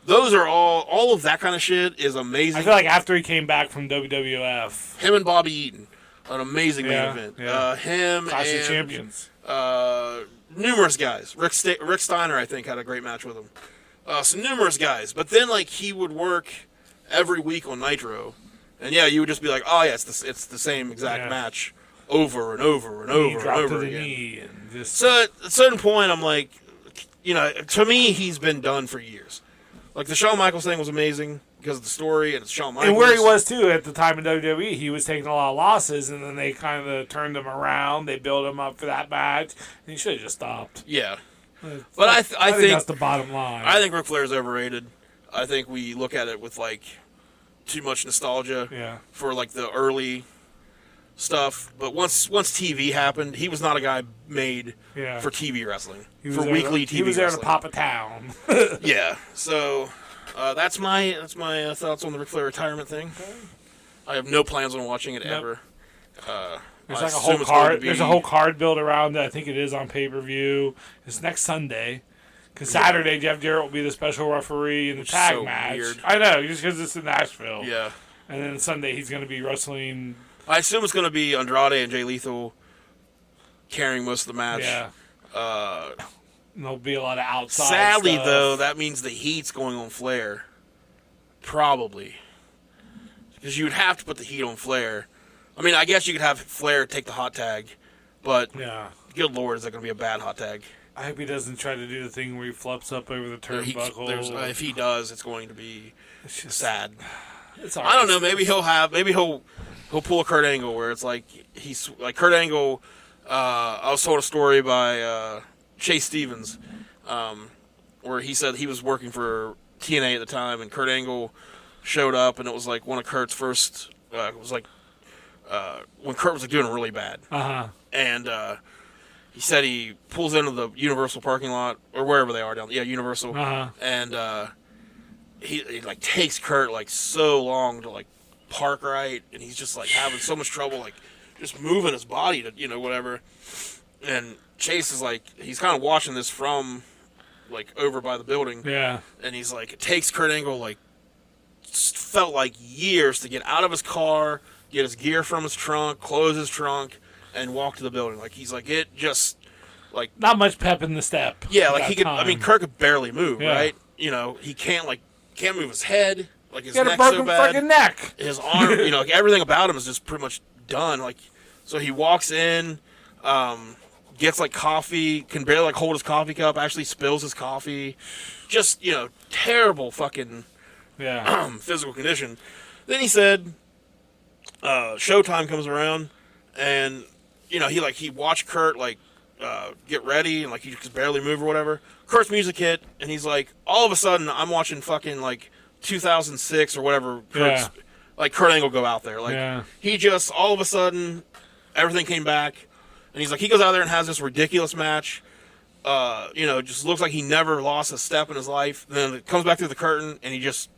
Those are all of that kind of shit is amazing. I feel like after he came back from WWF, him and Bobby Eaton, an amazing main event. Yeah. Him Clash and of Champions. Numerous guys. Rick Steiner, I think, had a great match with him. So numerous guys. But then like he would work every week on Nitro, and yeah, you would just be like, oh yeah, it's the same exact match over and over and over and over again. Knee and just... So at a certain point, I'm like, to me, he's been done for years. Like the Shawn Michaels thing was amazing because of the story and it's Shawn Michaels. And where he was too at the time in WWE, he was taking a lot of losses, and then they kind of turned him around. They built him up for that match, and he should have just stopped. Yeah, but I think that's the bottom line. I think Ric Flair is overrated. I think we look at it with like too much nostalgia for like the early stuff. But once TV happened, he was not a guy made for TV wrestling, for weekly TV. He was there wrestling. to pop a town. Yeah, so that's my thoughts on the Ric Flair retirement thing. Okay. I have no plans on watching it ever. There's like a whole card. There's a whole card built around it. I think it is on pay-per-view. It's next Sunday. Because Saturday, Jeff Jarrett will be the special referee in the tag match. Weird. I know, just because it's in Nashville. Yeah. And then Sunday, he's going to be wrestling. I assume it's going to be Andrade and Jay Lethal carrying most of the match. Yeah. And there'll be a lot of outside Sadly, stuff. though, that means the heat's going on Flair. Probably. Because you would have to put the heat on Flair. I mean, I guess you could have Flair take the hot tag, but good lord, is that going to be a bad hot tag? I hope he doesn't try to do the thing where he flops up over the turnbuckle. If he does, it's going to be sad. It's I don't know. Maybe he'll pull a Kurt Angle where it's like he's like Kurt Angle. I was told a story by Chase Stevens, where he said he was working for TNA at the time, and Kurt Angle showed up, and it was like one of Kurt's first. It was like when Kurt was like doing really bad, and he said he pulls into the Universal parking lot or wherever they are down. Yeah, Universal, and he like takes Kurt like so long to like park right, and he's just like having so much trouble like just moving his body to whatever. And Chase is like he's kind of watching this from like over by the building, and he's like it takes Kurt Angle like felt like years to get out of his car, get his gear from his trunk, close his trunk, and walk to the building. Like he's like it just like not much pep in the step. Yeah, like he could. I mean, Kurt could barely move, right? He can't move his head. Like his neck's so bad. Fucking neck. His arm, like everything about him is just pretty much done. Like, so he walks in, gets like coffee, can barely like hold his coffee cup. Actually, spills his coffee. Just terrible fucking physical condition. Then he said, showtime comes around, and he watched Kurt like get ready, and like he could barely move or whatever. Kurt's music hit, and he's like, all of a sudden, I'm watching fucking like 2006 or whatever. Like Kurt Angle go out there, like he just all of a sudden everything came back, and he's like he goes out there and has this ridiculous match. Just looks like he never lost a step in his life. Then it comes back through the curtain, and he's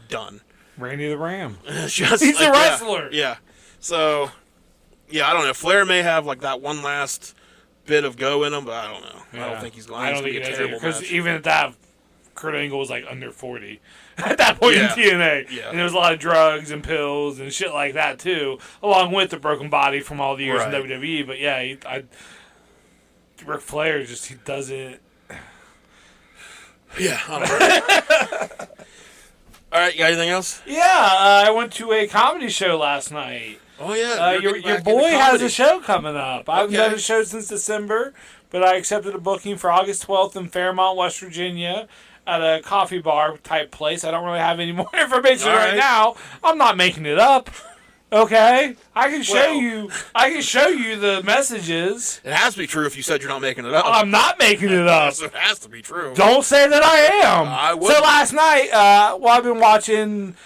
done. Randy the Ram. He's a wrestler. Yeah. So, I don't know. Flair may have like that one last bit of go in him, but I don't know. I don't think he's going to be a terrible match. Because even at that, Kurt Angle was like under 40 at that point in TNA. Yeah. And there was a lot of drugs and pills and shit like that too, along with the broken body from all the years in WWE. But Ric Flair he doesn't. Yeah. All right, you got anything else? Yeah, I went to a comedy show last night. Oh, yeah. Your boy has a show coming up. I haven't done a show since December, but I accepted a booking for August 12th in Fairmont, West Virginia at a coffee bar type place. I don't really have any more information right now. I'm not making it up. Okay, I can show you. I can show you the messages. It has to be true if you said you're not making it up. I'm not making it up. So it has to be true. Don't say that I am. I would. So last night, I've been watching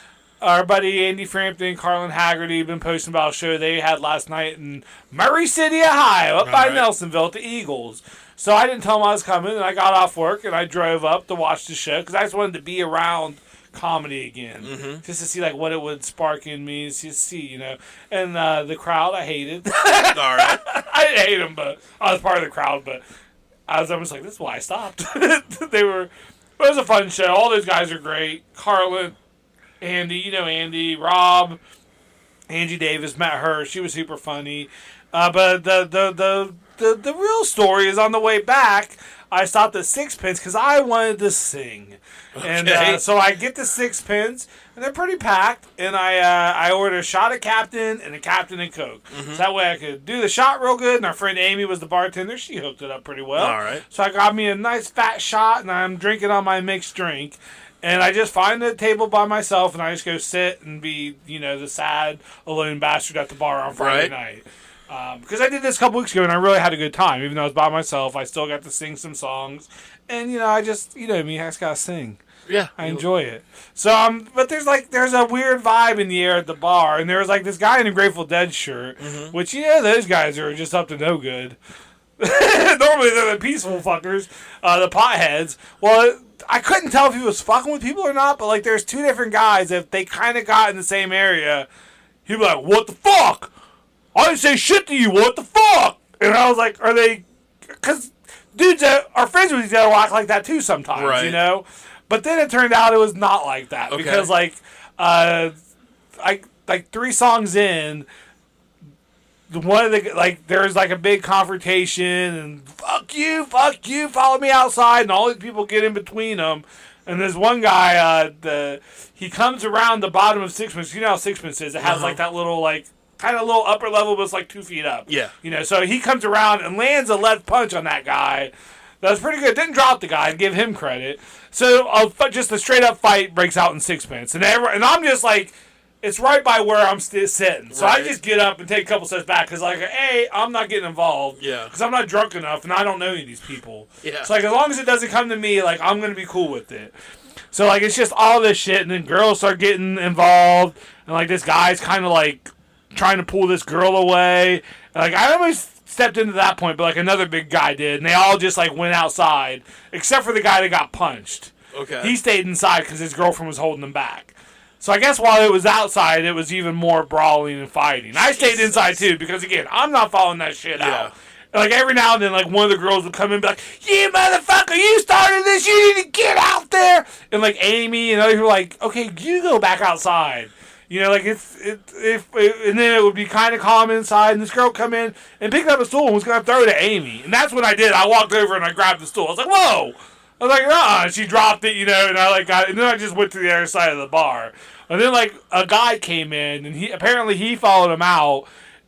our buddy Andy Frampton, Carlin Haggerty, been posting about a show they had last night in Murray City, Ohio, up by Nelsonville at the Eagles. So I didn't tell them I was coming, and I got off work and I drove up to watch the show because I just wanted to be around comedy again, just to see like what it would spark in me, just to see, and the crowd I hated. All right, I didn't hate them, but I was part of the crowd. But I was almost like, this is why I stopped. It was a fun show. All those guys are great. Carlin, Andy, Andy, Rob, Angie Davis, met her. She was super funny. But the real story is on the way back. I stopped at Sixpence because I wanted to sing. Okay. And so I get the Sixpence, and they're pretty packed, and I ordered a shot of Captain and a Captain and Coke. So that way I could do the shot real good, and our friend Amy was the bartender. She hooked it up pretty well. All right. So I got me a nice fat shot, and I'm drinking on my mixed drink. And I just find a table by myself, and I just go sit and be, the sad, alone bastard at the bar on Friday night. Because I did this a couple weeks ago, and I really had a good time. Even though I was by myself, I still got to sing some songs. And, I just, me, I just got to sing. Yeah. I enjoy it. So, but there's a weird vibe in the air at the bar. And there was, this guy in a Grateful Dead shirt, which, those guys are just up to no good. Normally, they're the peaceful fuckers, the potheads. Well, I couldn't tell if he was fucking with people or not, but, there's two different guys. If they kind of got in the same area, he'd be like, what the fuck? I didn't say shit to you. What the fuck? And I was like, are they... Because dudes that are friends with each other act like that, too, sometimes, But then it turned out it was not like that. Okay. Because, three songs in, one of the... there was, a big confrontation, and fuck you, follow me outside, and all these people get in between them. And there's one guy, he comes around the bottom of Sixpence. You know how Sixpence is. It has, that little, kind of a little upper level, but it's 2 feet up. Yeah. So he comes around and lands a left punch on that guy. That was pretty good. Didn't drop the guy. Give him credit. So just a straight up fight breaks out in Sixpence. And I'm just it's right by where I'm sitting. So I just get up and take a couple steps back because, A, I'm not getting involved. Yeah. Because I'm not drunk enough and I don't know any of these people. Yeah. So, as long as it doesn't come to me, I'm going to be cool with it. So, it's just all this shit. And then girls start getting involved. And, this guy's kind of, trying to pull this girl away. I almost stepped into that point, but another big guy did, and they all just went outside, except for the guy that got punched. Okay. He stayed inside because his girlfriend was holding him back. So I guess while it was outside, it was even more brawling and fighting. I stayed inside too because again, I'm not following that shit out. Every now and then, one of the girls would come in and be like, "You motherfucker, you started this. You need to get out there." And Amy and others were like, "Okay, you go back outside." And then it would be kind of calm inside, and this girl would come in and picked up a stool and was going to throw it at Amy. And that's what I did. I walked over and I grabbed the stool. I was like, whoa! I was like, and she dropped it, and I got it. And then I just went to the other side of the bar. And then, a guy came in, and he followed him out,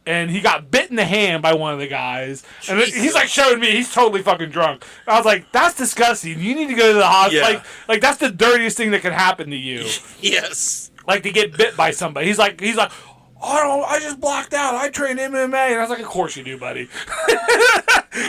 and he got bit in the hand by one of the guys. And he's, showing me, he's totally fucking drunk. And I was like, that's disgusting. You need to go to the hospital. Yeah. That's the dirtiest thing that can happen to you. Yes. To get bit by somebody. He's like, I just blacked out. I train MMA. And I was like, of course you do, buddy.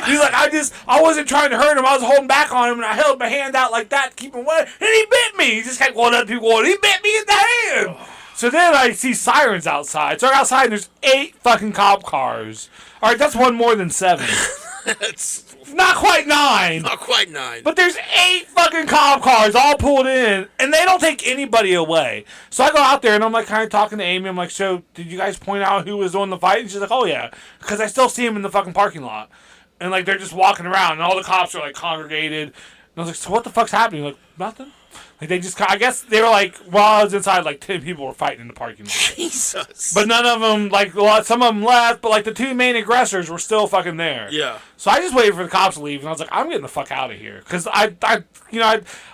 He's like, I wasn't trying to hurt him. I was holding back on him, and I held my hand out like that to keep him away, and he bit me. He just kept going up, he bit me in the hand. So then I see sirens outside. So I go outside, and there's 8 fucking cop cars. All right, that's one more than 7. That's... Not quite 9. Not quite 9. But there's 8 fucking cop cars all pulled in, and they don't take anybody away. So I go out there, and I'm kind of talking to Amy. I'm like, so did you guys point out who was doing the fight? And she's like, oh, yeah. Because I still see him in the fucking parking lot. And, they're just walking around, and all the cops are, congregated. I was like, so what the fuck's happening? Like, nothing. Like, they just, I guess they were like, while I was inside, like 10 people were fighting in the parking lot. Jesus. But none of them, like, some of them left, but like the two main aggressors were still fucking there. Yeah. So I just waited for the cops to leave, and I was like, I'm getting the fuck out of here. Because I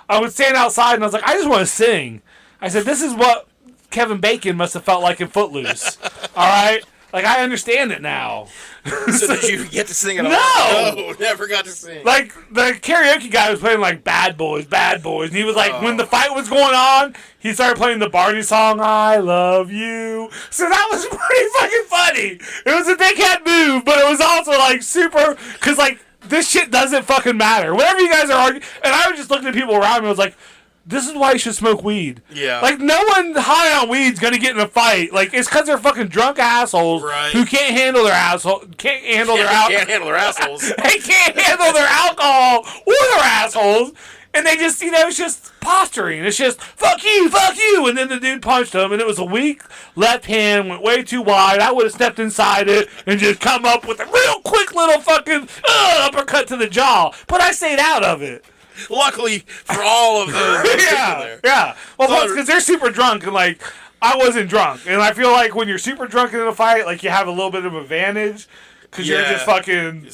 would stand outside, and I was like, I just want to sing. I said, this is what Kevin Bacon must have felt like in Footloose. All right? Like, I understand it now. So did you get to sing it all? No! No, never got to sing. Like, the karaoke guy was playing, like, Bad Boys. And he was like, when the fight was going on, he started playing the Barney song, I Love You. So that was pretty fucking funny. It was a dickhead move, but it was also, like, super, because, like, this shit doesn't fucking matter. Whenever you guys are arguing, and I was just looking at people around me, I was like, this is why you should smoke weed. Yeah. Like, no one high on weed's gonna get in a fight. Like, it's because they're fucking drunk assholes who can't handle their assholes. Can't handle their assholes. They can't handle their alcohol or their assholes. And they just, it's just posturing. It's just, fuck you. And then the dude punched him, and it was a weak left hand, went way too wide. I would have stepped inside it and just come up with a real quick little fucking uppercut to the jaw. But I stayed out of it. Luckily for all of the people there. Yeah. Well, because they're super drunk, and, like, I wasn't drunk. And I feel like when you're super drunk in a fight, like, you have a little bit of advantage, because you're just fucking...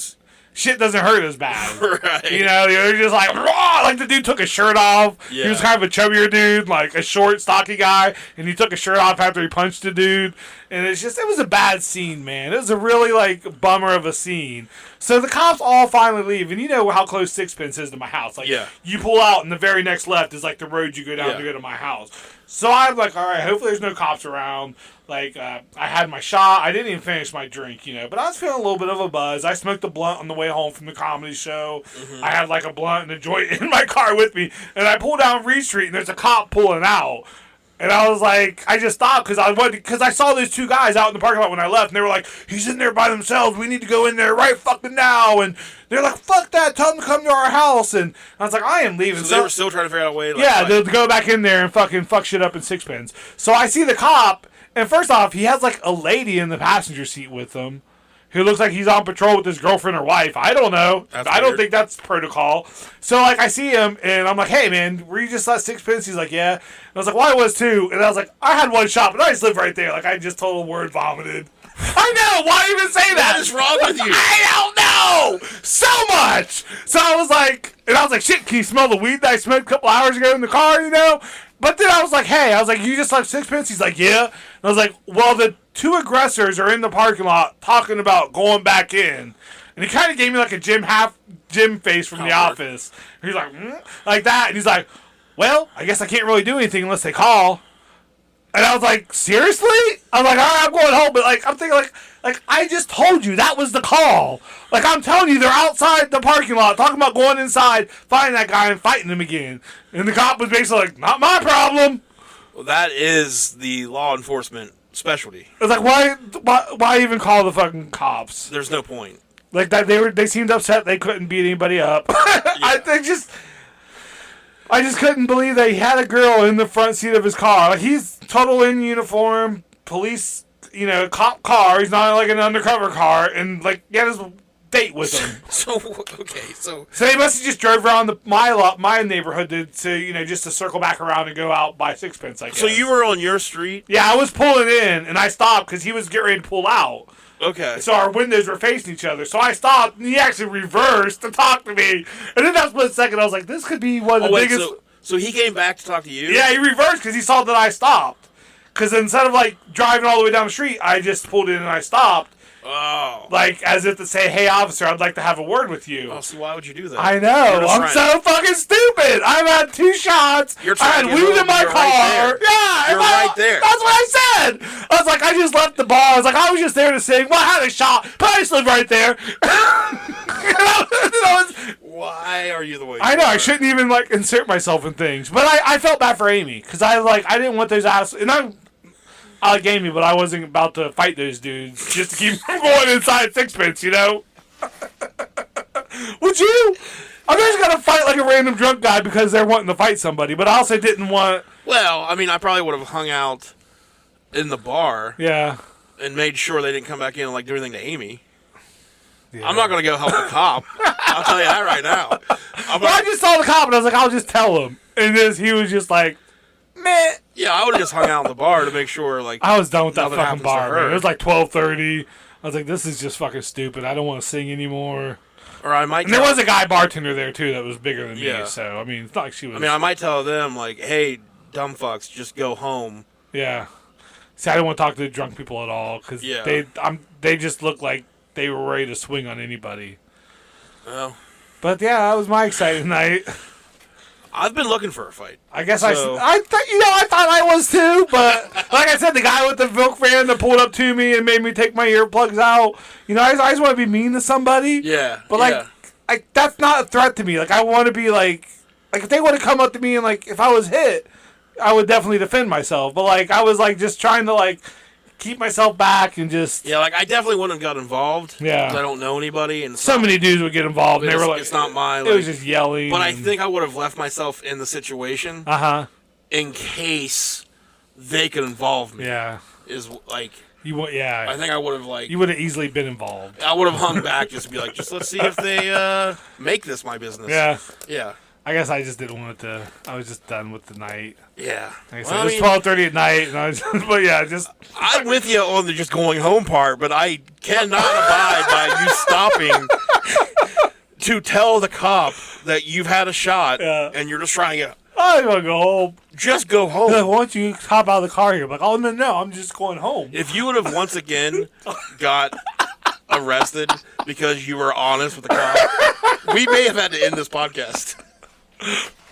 Shit doesn't hurt as bad. Right. You're just like, raw! Like, the dude took his shirt off. Yeah. He was kind of a chubbier dude, like a short, stocky guy, and he took his shirt off after he punched the dude. And it was a bad scene, man. It was a really, like, bummer of a scene. So the cops all finally leave, and you know how close Sixpence is to my house. Like, you pull out, and the very next left is, like, the road you go down to go to my house. So I'm like, all right, hopefully there's no cops around. Like, I had my shot. I didn't even finish my drink, but I was feeling a little bit of a buzz. I smoked a blunt on the way home from the comedy show. Mm-hmm. I had, like, a blunt and a joint in my car with me. And I pulled down Reed Street, and there's a cop pulling out. And I was like, I just stopped because I saw those two guys out in the parking lot when I left, and they were like, he's in there by themselves. We need to go in there right fucking now. And they're like, fuck that. Tell them to come to our house. And I was like, I am leaving. So they were still trying to figure out a way. To go back in there and fucking fuck shit up in Sixpence. So I see the cop, and first off, he has, like, a lady in the passenger seat with him who looks like he's on patrol with his girlfriend or wife. I don't know. I don't think that's protocol. So, like, I see him, and I'm like, hey, man, were you just at Sixpence? He's like, yeah. And I was like, well, I was too. And I was like, I had one shot, but I just live right there. Like, I just total word vomited. I know. Why even say that? What is wrong with you? I don't know. So much. So I was like, shit, can you smell the weed that I smoked a couple hours ago in the car, But then I was like, hey, you just left Sixpence? He's like, yeah. And I was like, well, the two aggressors are in the parking lot talking about going back in. And he kind of gave me like a Jim face from The Office. And he's like, like that. And he's like, well, I guess I can't really do anything unless they call. And I was like, seriously? I'm like, all right, I'm going home. But, like, I'm thinking, like I just told you that was the call. Like, I'm telling you, they're outside the parking lot talking about going inside, finding that guy and fighting him again. And the cop was basically like, not my problem. Well, that is the law enforcement specialty. It's like, why even call the fucking cops? There's no point. Like, that they seemed upset they couldn't beat anybody up. I just couldn't believe that he had a girl in the front seat of his car. Like, he's total in uniform, police, cop car. He's not like an undercover car, and like he had his date with him. So they must have just drove around my neighborhood to just to circle back around and go out by Sixpence, I guess. So you were on your street? Yeah, I was pulling in, and I stopped because he was getting ready to pull out. Okay. So our windows were facing each other. So I stopped, and he actually reversed to talk to me. And then that split second, I was like, this could be one of the biggest... So he came back to talk to you? Yeah, he reversed because he saw that I stopped. Because instead of, like, driving all the way down the street, I just pulled in and I stopped. Oh. Like, as if to say, hey, officer, I'd like to have a word with you. Oh, so why would you do that? I know. I'm so fucking stupid. I've had 2 shots. I had weed in my car. Yeah. You're right there. That's what I said. I was like, I just left the bar. I was like, I was just there to sing. Well, I had a shot, but I just live right there. Why are you the way you I know. are? I shouldn't even, like, insert myself in things. But I felt bad for Amy. Because I didn't want those ass... And I like Amy, but I wasn't about to fight those dudes just to keep going inside Sixpence, Would you? I'm just going to fight like a random drunk guy because they're wanting to fight somebody, but I also didn't want... Well, I mean, I probably would have hung out in the bar. Yeah. And made sure they didn't come back in and, like, do anything to Amy. Yeah. I'm not going to go help the cop. I'll tell you that right now. I just saw the cop and I was like, I'll just tell him. And he was just like, meh. Yeah, I would have just hung out in the bar to make sure, like, I was done with that fucking bar, man. It was like 12:30. I was like, this is just fucking stupid. I don't want to sing anymore. Or I might. And there was a guy bartender there too that was bigger than Yeah. me. So I mean, it's not like she was. I mean, I might tell them like, "Hey, dumb fucks, just go home." Yeah. See, I didn't want to talk to the drunk people at all because they just looked like they were ready to swing on anybody. Well, but yeah, that was my exciting night. I've been looking for a fight. I guess I thought I was too, but like I said, the guy with the milk fan that pulled up to me and made me take my earplugs out. You know, I just want to be mean to somebody. Yeah. But like that's not a threat to me. Like I want to be like if they would have come up to me and like if I was hit, I would definitely defend myself. But like I was like just trying to like keep myself back and just like I definitely wouldn't have got involved. Yeah. Because I don't know anybody, and so many dudes would get involved. And they were like, "It's not mine." It was just yelling. But I think I would have left myself in the situation. In case they could involve me. Yeah. Is like. Yeah. I think I would have like. You would have easily been involved. I would have hung back just to be like, just let's see if they make this my business. Yeah. Yeah. I guess I just didn't want it to. I was just done with the night. Yeah. Like I said, it was 12:30 at night, and I was just, but yeah, just. I'm with you on the just going home part, but I cannot abide by you stopping to tell the cop that you've had a shot and you're just trying to. I want to go home. Just go home. Like, why don't you hop out of the car here? I'm like, oh no, I'm just going home. If you would have once again got arrested because you were honest with the cop, we may have had to end this podcast.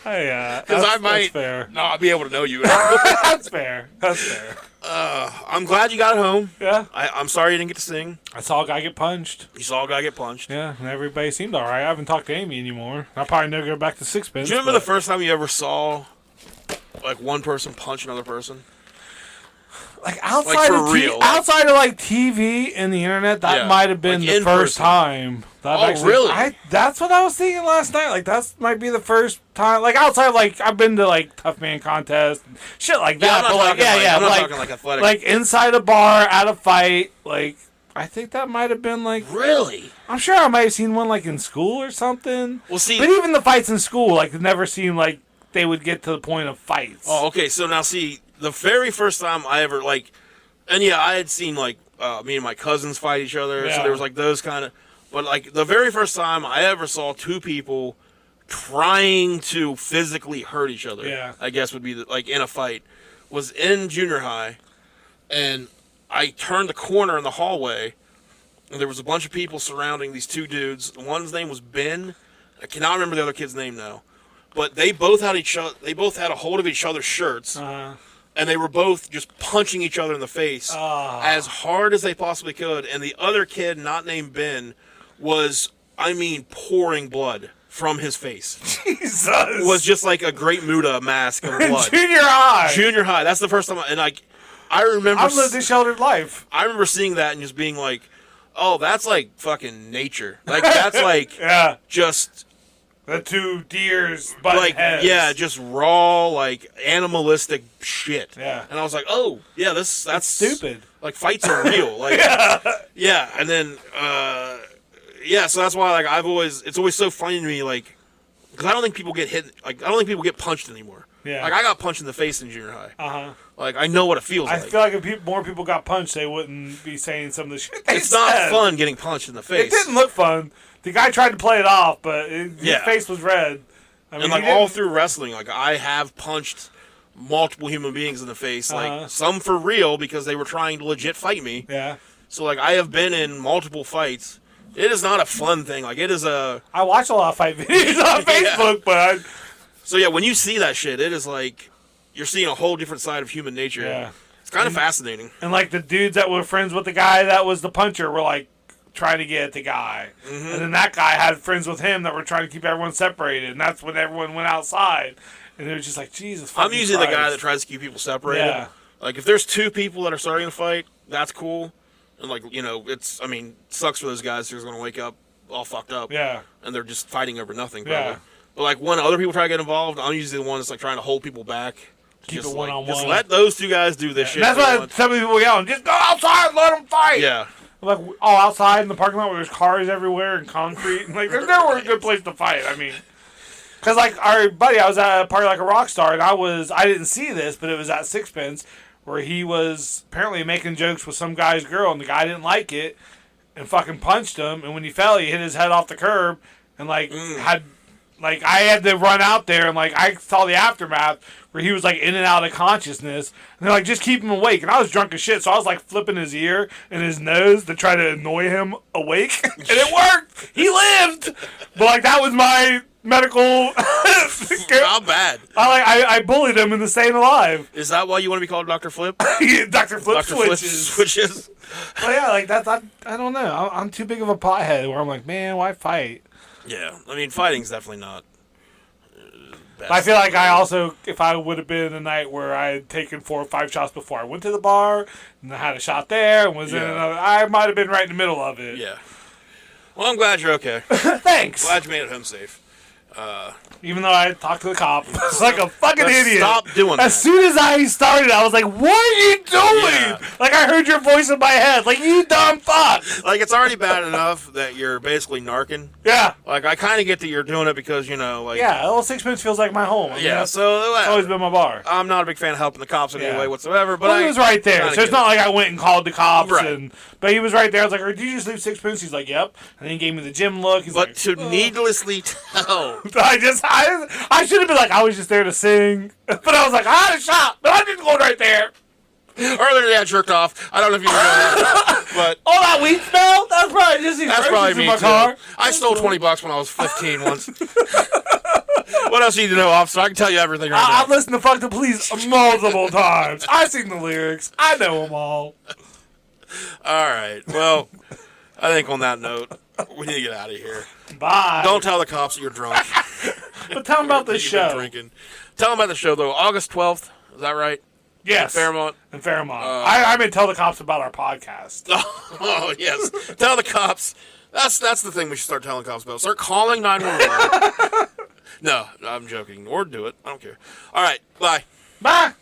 Hey, because I might fair. not be able to know you. That's fair. That's fair. I'm glad you got home. Yeah. I'm sorry you didn't get to sing. I saw a guy get punched. You saw a guy get punched. Yeah, and everybody seemed all right. I haven't talked to Amy anymore. I'll probably never go back to Sixpence. Do you remember the first time you ever saw like one person punch another person? Like outside of outside of like TV and the internet, that might have been the first time. Really? That's what I was thinking last night. Like that might be the first time. Like outside, like I've been to like Tough Man contests, shit like that. I'm not talking like athletic. Like inside a bar at a fight. Like I think that might have been like. Really? I'm sure I might have seen one like in school or something. Well, see, but even the fights in school, like it never seemed like they would get to the point of fights. Oh, okay. So now see. The very first time I ever, like, and yeah, I had seen, like, me and my cousins fight each other, so there was, like, those kind of, but, like, the very first time I ever saw two people trying to physically hurt each other, I guess would be, like, in a fight, was in junior high, and I turned the corner in the hallway, and there was a bunch of people surrounding these two dudes. One's name was Ben. I cannot remember the other kid's name now. But they both had a hold of each other's shirts. And they were both just punching each other in the face as hard as they possibly could. And the other kid, not named Ben, was, pouring blood from his face. Jesus. Was just like a Great Muta mask of blood. Junior high. Junior high. That's the first time. I remember. I've lived a sheltered life. I remember seeing that and just being like, oh, that's like fucking nature. Like, that's like just... The two deers butting heads. Yeah, just raw, like, animalistic shit. Yeah. And I was like, oh, yeah, that's stupid. Like, fights are real. Like, yeah. And then, so that's why, like, it's always so funny to me, like, because I don't think people get hit, like, I don't think people get punched anymore. Yeah. Like, I got punched in the face in junior high. Like, I know what it feels like. I feel like if more people got punched, they wouldn't be saying some of the shit they It's said. not fun getting punched in the face. It didn't look fun. The guy tried to play it off, but his face was red. I mean, and like all through wrestling, like I have punched multiple human beings in the face, like some for real because they were trying to legit fight me. Yeah. So like I have been in multiple fights. It is not a fun thing. Like it is a. I watch a lot of fight videos on Facebook, but. So yeah, when you see that shit, it is like you're seeing a whole different side of human nature. Yeah. It's kind of fascinating. And like the dudes that were friends with the guy that was the puncher were like. Trying to get at the guy. Mm-hmm. And then that guy had friends with him that were trying to keep everyone separated. And that's when everyone went outside. And it was just like, Jesus fucking I'm usually Christ. the guy that tries to keep people separated. Yeah. Like, if there's two people that are starting to fight, that's cool. And, like, you know, sucks for those guys who's going to wake up all fucked up. Yeah. And they're just fighting over nothing, probably. Yeah. But, like, when other people try to get involved, I'm usually the one that's, like, trying to hold people back. Keep it one-on-one. Just let those two guys do this shit. And that's why some people yelling, just go outside and let them fight. Yeah. Like, outside in the parking lot where there's cars everywhere and concrete. Like, there's nowhere a good place to fight. I mean, Because, like, our buddy, I was at a party like a rock star, and I didn't see this, but it was at Sixpence, where he was apparently making jokes with some guy's girl, and the guy didn't like it, and fucking punched him, and when he fell, he hit his head off the curb, and, like, I had to run out there, and, like, I saw the aftermath, where he was, like, in and out of consciousness, and they're like, just keep him awake, and I was drunk as shit, so I was, like, flipping his ear and his nose to try to annoy him awake, and it worked! He lived! But, like, that was my medical... Not bad. I bullied him into staying alive. Is that why you want to be called Dr. Flip? Dr. Flip Dr. Flip switches. switches. Well, yeah, like, that's... I don't know. I'm too big of a pothead where I'm like, man, why fight? Yeah, I mean, fighting's definitely not... I feel like I also, if I would have been a night where I had taken 4 or 5 shots before I went to the bar, and I had a shot there, and was in another, I might have been right in the middle of it. Yeah. Well, I'm glad you're okay. Thanks. Glad you made it home safe. Even though I talked to the cop. It's like a fucking idiot. Stop doing that. As soon as I started, I was like, what are you doing? Yeah. Like, I heard your voice in my head. Like, you dumb fuck. Like, it's already bad enough that you're basically narking. Yeah. Like, I kind of get that you're doing it because, you know, like... Yeah, Old Sixpence feels like my home. I mean, Yeah, so... it's always been my bar. I'm not a big fan of helping the cops in any way whatsoever, but he was right there, so it's not like I went and called the cops. Right. But he was right there. I was like, did you just leave Sixpence? He's like, yep. And then he gave me the gym look. He's but like, to needlessly tell... I should have been like, I was just there to sing. But I was like, I had a shot, but I didn't go right there. Earlier today I jerked off. I don't know if you know that, but... All that weed smell? That's probably just these That's in my car. I stole $20 when I was 15 once. What else do you need to know, officer? I can tell you everything right now. I've listened to Fuck the Police multiple times. I've seen the lyrics. I know them all. All right. Well, I think on that note, we need to get out of here. Bye. Don't tell the cops that you're drunk. But tell them about the You've show. been drinking. Tell them about the show, though. August 12th. Is that right? Yes. In Fairmont. In Fairmont. I may tell the cops about our podcast. Oh, yes. Tell the cops. That's the thing we should start telling cops about. Start calling 911. No, I'm joking. Or do it. I don't care. All right. Bye. Bye.